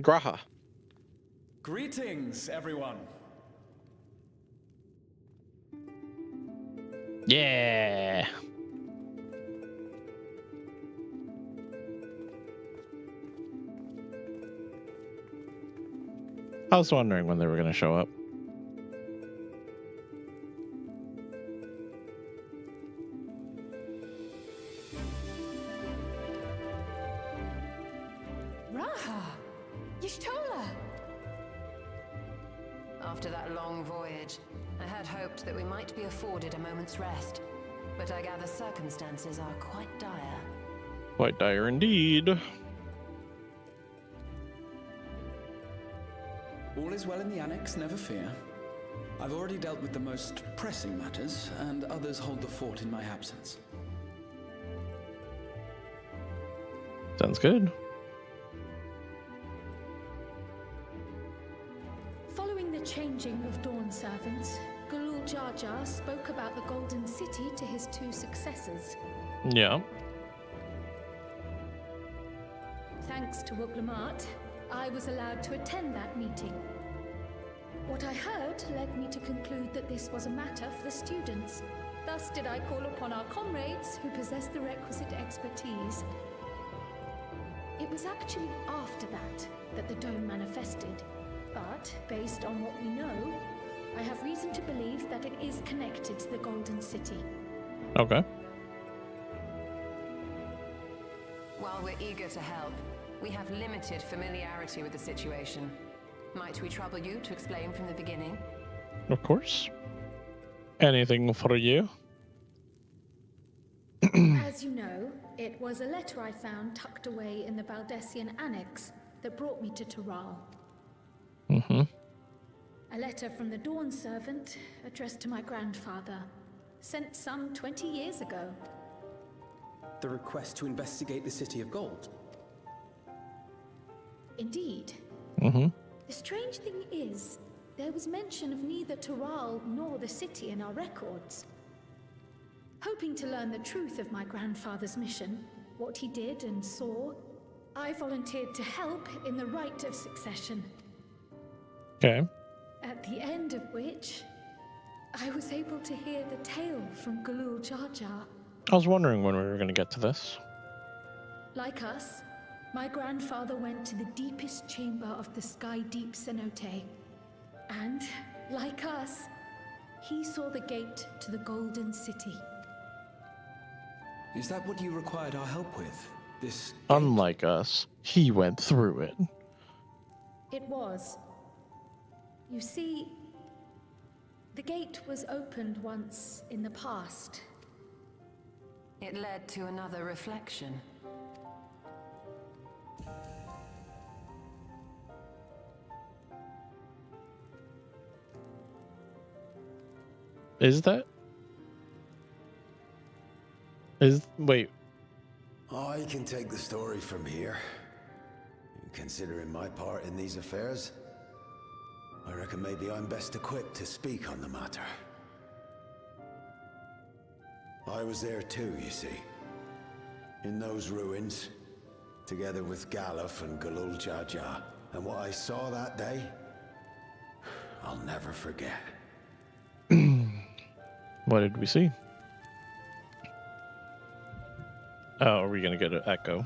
Graha. Greetings, everyone. Yeah. I was wondering when they were going to show up. Raha! Y'shtola! After that long voyage, I had hoped that we might be afforded a moment's rest. But I gather circumstances are quite dire. Quite dire indeed. All is well in the annex, never fear. I've already dealt with the most pressing matters, and others hold the fort in my absence. Sounds good. Following the changing of Dawn servants, Gulul Jar Jar spoke about the Golden City to his two successors. Yeah. Thanks to Wuglamat, I was allowed to attend that meeting. What I heard led me to conclude that this was a matter for the students. Thus did I call upon our comrades who possess the requisite expertise. It was actually after that the dome manifested. But, based on what we know, I have reason to believe that it is connected to the Golden City. Okay. While we're eager to help, we have limited familiarity with the situation. Might we trouble you to explain from the beginning? Of course. Anything for you? As you know, it was a letter I found tucked away in the Baldessian Annex that brought me to Taral. Mm-hmm. A letter from the Dawn servant addressed to my grandfather, sent some 20 years ago. The request to investigate the City of Gold. Indeed. Mm-hmm. The strange thing is, there was mention of neither Taral nor the city in our records. Hoping to learn the truth of my grandfather's mission, what he did and saw, I volunteered to help in the rite of succession. Okay. At the end of which, I was able to hear the tale from Galul Jar Jar. I was wondering when we were going to get to this. Like us, my grandfather went to the deepest chamber of the Sky Deep Cenote. And, like us, he saw the gate to the Golden City. Is that what you required our help with? This... Unlike us, he went through it. It was. You see, the gate was opened once in the past. It led to another reflection. Is that? Wait. I can take the story from here. Considering my part in these affairs, I reckon maybe I'm best equipped to speak on the matter. I was there too, you see. In those ruins, together with Galuf and Galul Jar Jar. And what I saw that day, I'll never forget. What did we see? Oh, are we gonna get an echo?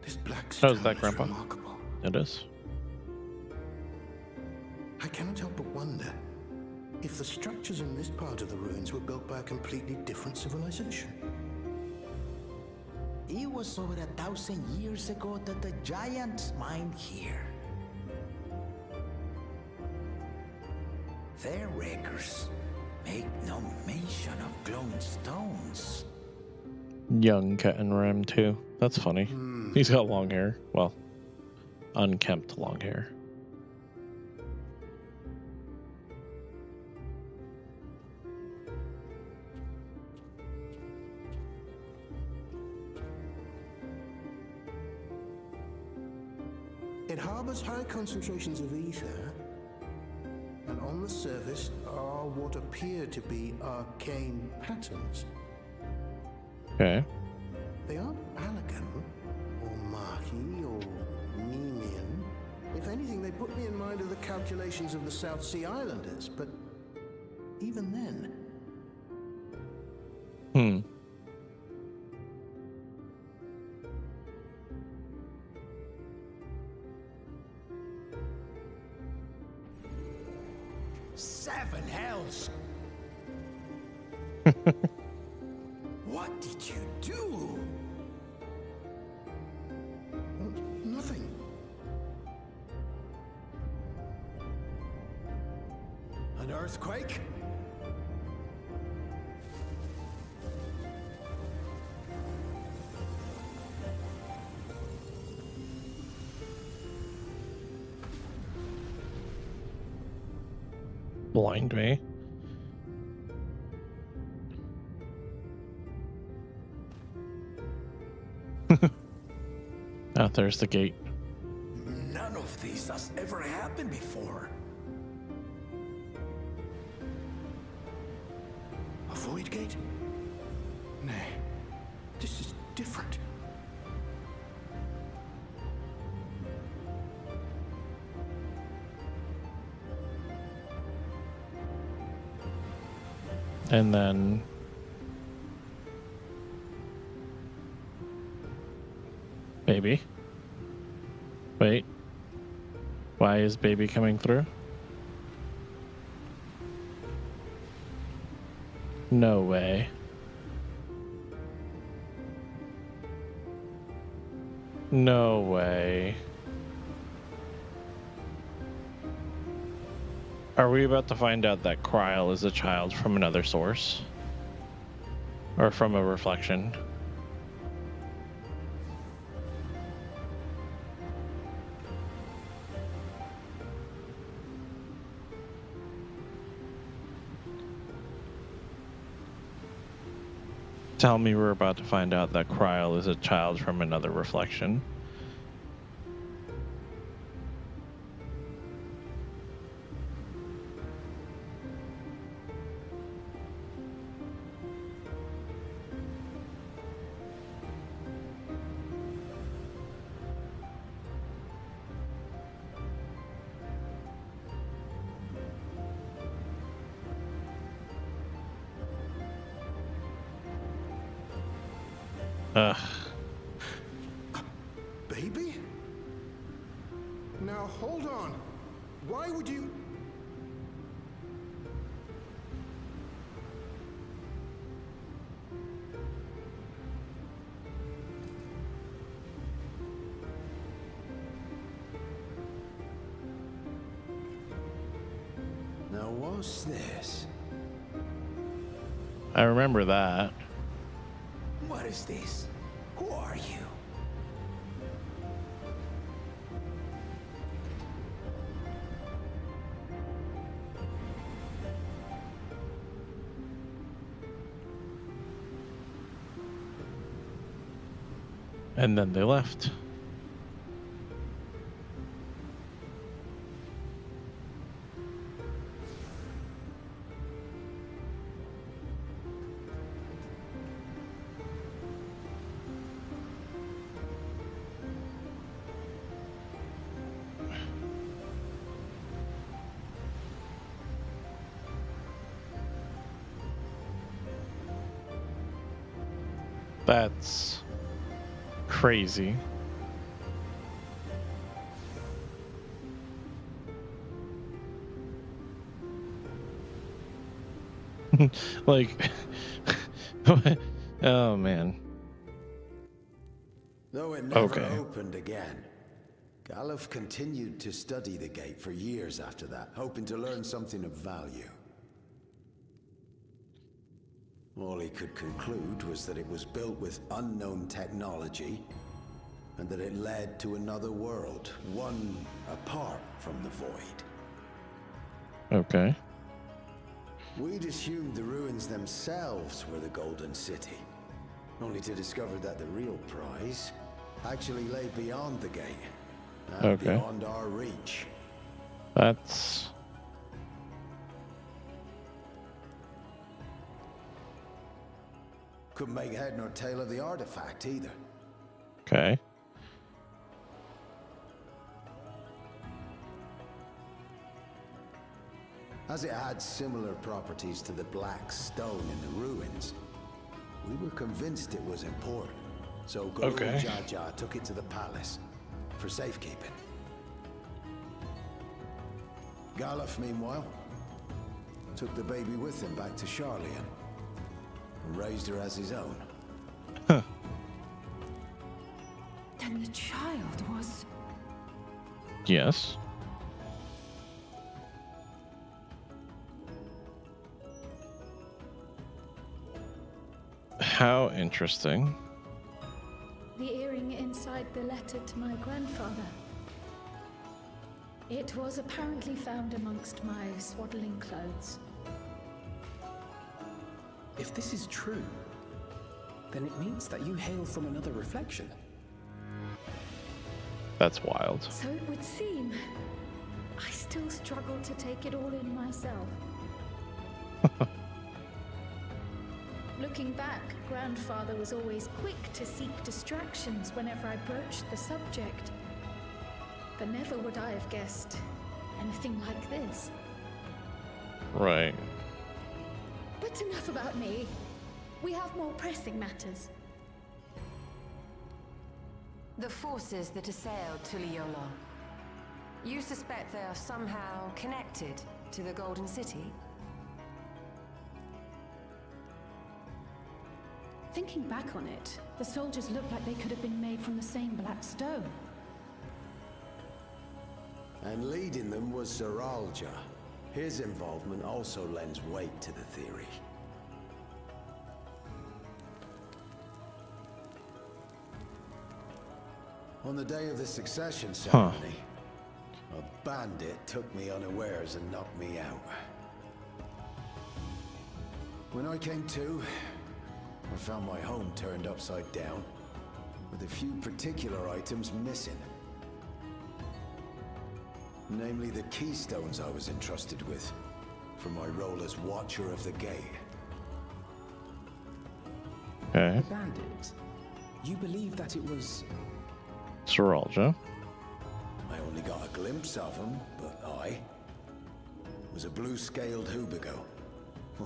This black How's stone that, is Grandpa? remarkable. It is. I cannot help but wonder if the structures in this part of the ruins were built by a completely different civilization. It was over 1,000 years ago that the giants mined here. Their records make no mention of glowing stones. Young Cat and Ram too. That's funny. He's got long hair. Well, unkempt long hair. It harbors high concentrations of ether, and on the surface are what appear to be arcane patterns. Okay. They aren't Allagan, or Mahi, or Nemean. If anything, they put me in mind of the calculations of the South Sea Islanders, but even then... Seven hells! What did you do? Nothing. An earthquake? Blind me. Ah, there's the gate. None of this has ever happened before. A void gate? Nay, this is different. And then baby. Wait. Why is baby coming through? No way. No way. Are we about to find out that Kryl is a child from another source? Or from a reflection? Tell me we're about to find out that Kryl is a child from another reflection. Ugh. Baby? Now hold on. Why would you... Now what's this? I remember that. What is this? Who are you? And then they left. That's crazy. Like, oh man. Though it never opened again, Galuf continued to study the gate for years after that, hoping to learn something of value. All he could conclude was that it was built with unknown technology, and that it led to another world, one apart from the void. Okay. We'd assumed the ruins themselves were the Golden City, only to discover that the real prize actually lay beyond the gate, and beyond our reach. That's... Couldn't make head nor tail of the artifact either. Okay. As it had similar properties to the black stone in the ruins, we were convinced it was important. So Galul Jaja took it to the palace for safekeeping. Galuf, meanwhile, took the baby with him back to Charlian and raised her as his own. Then the child was... Yes. How interesting. The earring inside the letter to my grandfather. It was apparently found amongst my swaddling clothes. If this is true, then it means that you hail from another reflection. That's wild. So it would seem. I still struggle to take it all in myself. Looking back, Grandfather was always quick to seek distractions whenever I broached the subject. But never would I have guessed anything like this. Right. But enough about me. We have more pressing matters. The forces that assailed Tuliyola. You suspect they are somehow connected to the Golden City? Thinking back on it, the soldiers looked like they could have been made from the same black stone. And leading them was Zeralja. His involvement also lends weight to the theory. On the day of the succession ceremony, a bandit took me unawares and knocked me out. When I came to, I found my home turned upside down, with a few particular items missing. Namely the keystones I was entrusted with, for my role as Watcher of the Gate. The bandit. You believe that it was... Seralja. I only got a glimpse of him, but I was a blue-scaled Hubigo.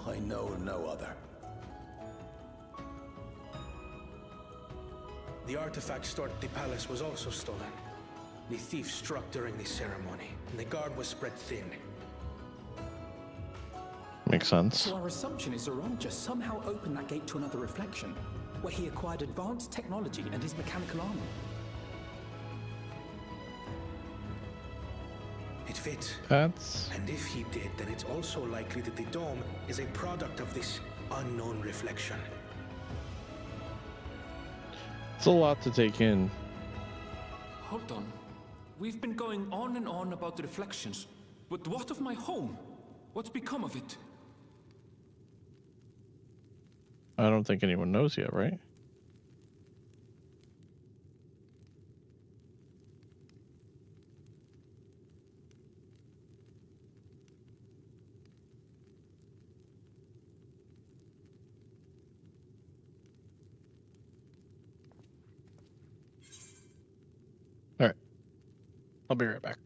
I know of no other. The artifact stored at the palace was also stolen. The thief struck during the ceremony, and the guard was spread thin. Makes sense. So our assumption is Seralja somehow opened that gate to another reflection, where he acquired advanced technology and his mechanical armor. It fits. That's... And if he did, then it's also likely that the dome is a product of this unknown reflection. It's a lot to take in. Hold on. We've been going on and on about the reflections, but what of my home? What's become of it? I don't think anyone knows yet, right? All right. I'll be right back.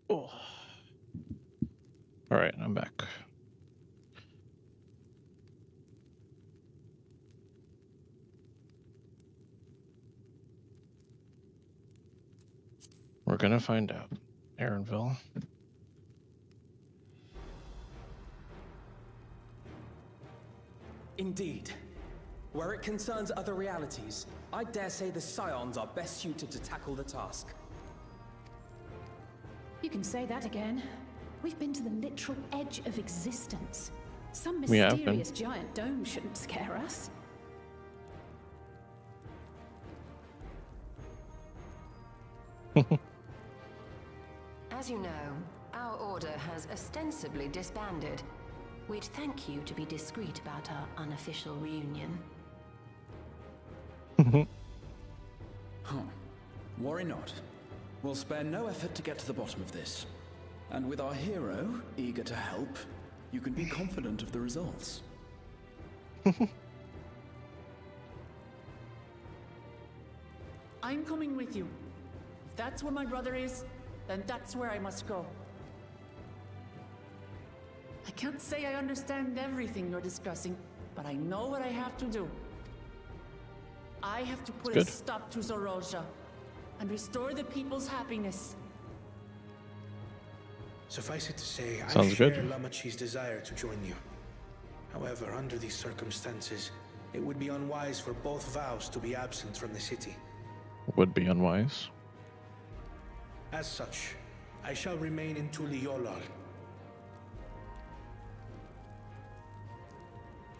Oh. All right, I'm back. We're gonna find out. Aaronville. Indeed. Where it concerns other realities, I dare say the Scions are best suited to tackle the task. You can say that again. We've been to the literal edge of existence. Some We have been. mysterious giant dome shouldn't scare us. As you know, our order has ostensibly disbanded. We'd thank you to be discreet about our unofficial reunion. Huh. Worry not. We'll spare no effort to get to the bottom of this. And with our hero eager to help, you can be confident of the results. I'm coming with you. If that's where my brother is, then that's where I must go. I can't say I understand everything you're discussing, but I know what I have to do. I have to put a stop to Zorosha and restore the people's happiness. Suffice it to say, I Sounds share good. Lamachi's desire to join you. However, under these circumstances, it would be unwise for both vows to be absent from the city. Would be unwise. As such, I shall remain in Tuliolal.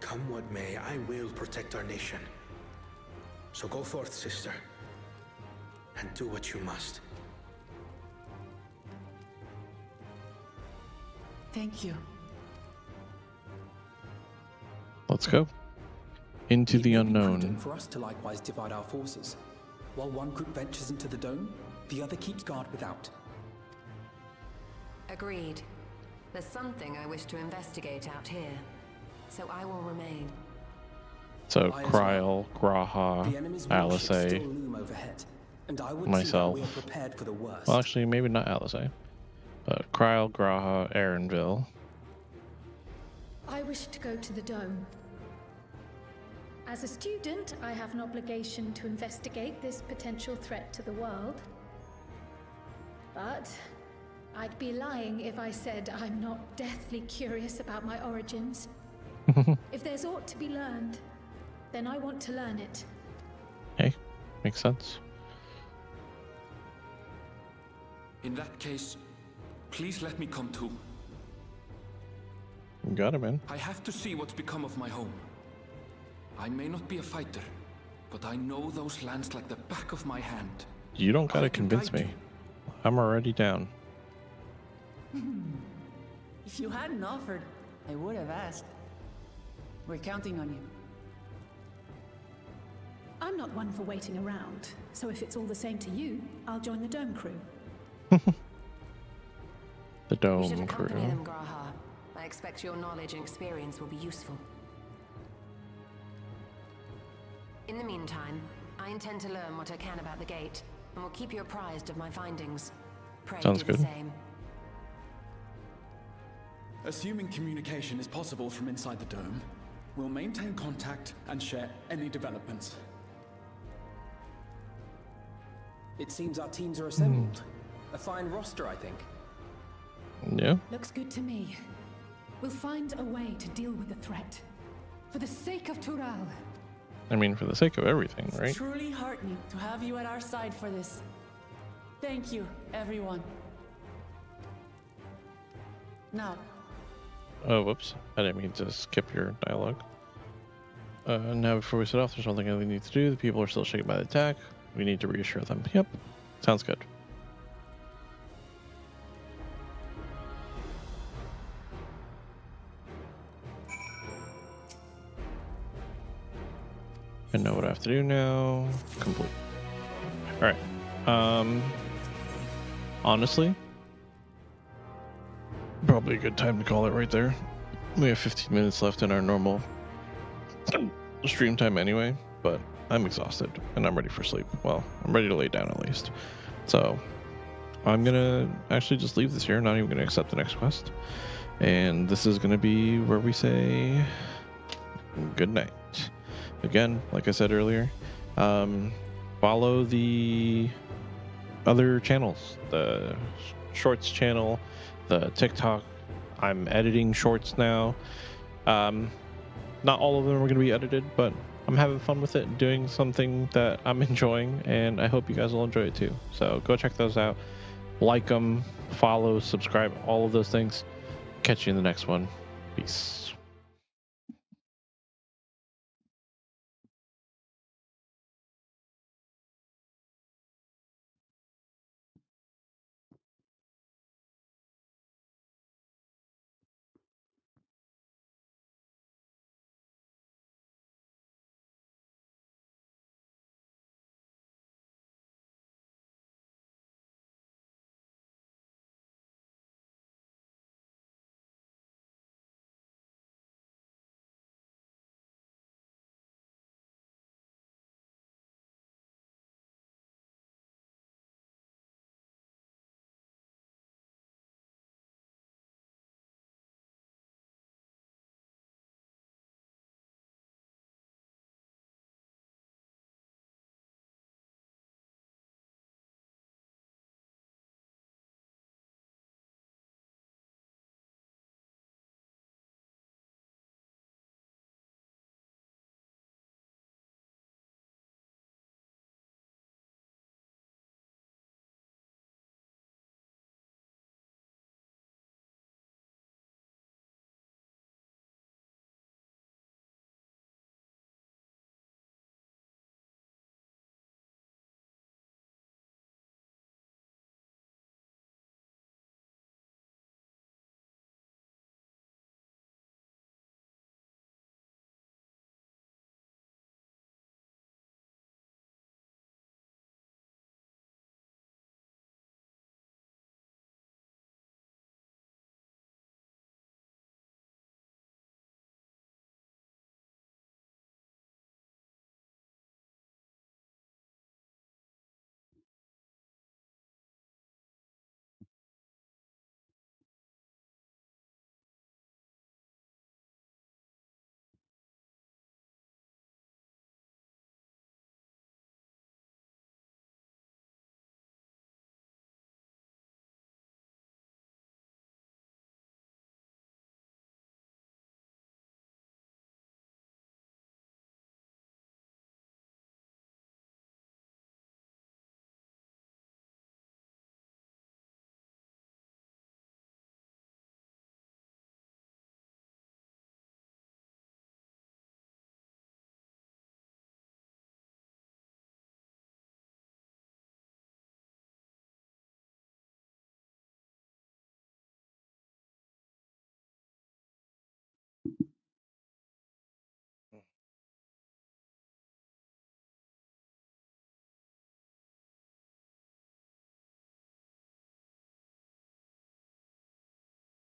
Come what may, I will protect our nation. So go forth, sister, and do what you must. Thank you. Let's go. Into the It may be unknown. prudent for us to likewise divide our forces. While one group ventures into the dome, the other keeps guard without. Agreed. There's something I wish to investigate out here, so I will remain. So I as Kryl, Graha, The enemy's warships still Alizé, loom overhead, and I would myself. see that we are prepared for the worst. Well, actually, maybe not Alizé, but Kryl, Graha, Aaronville. I wish to go to the dome. As a student, I have an obligation to investigate this potential threat to the world. But I'd be lying if I said I'm not deathly curious about my origins. If there's aught to be learned, then I want to learn it. Hey, makes sense. In that case, please let me come too. You got it, man. I have to see what's become of my home. I may not be a fighter, but I know those lands like the back of my hand. You don't gotta convince me. I'm already down. If you hadn't offered, I would have asked. We're counting on you. I'm not one for waiting around, so if it's all the same to you, I'll join the dome crew. The You should dome accompany crew. them, Graha. I expect your knowledge and experience will be useful. In the meantime, I intend to learn what I can about the gate, and will keep you apprised of my findings. Pray Sounds do the good. same. Assuming communication is possible from inside the dome, we'll maintain contact and share any developments. It seems our teams are assembled. A fine roster, I think. Yeah. Looks good to me. We'll find a way to deal with the threat. For the sake of Tural. I mean, for the sake of everything, It's right? truly heartening to have you at our side for this. Thank you, everyone. Now, Oh, whoops. I didn't mean to skip your dialogue. Now, before we set off, there's one thing I need to do. The people are still shaken by the attack. We need to reassure them. Yep. Sounds good. I know what I have to do now. Complete. Alright. Honestly, probably a good time to call it right there. We have 15 minutes left in our normal stream time anyway, but I'm exhausted and I'm ready for sleep. Well, I'm ready to lay down at least. So, I'm gonna actually just leave this here. Not even gonna accept the next quest. And this is gonna be where we say good night. Again, like I said earlier, follow the other channels, the Shorts channel, the TikTok. I'm editing shorts now. Not all of them are going to be edited, but I'm having fun with it, doing something that I'm enjoying, and I hope you guys will enjoy it too. So go check those out. Like them, follow, subscribe, all of those things. Catch you in the next one. Peace.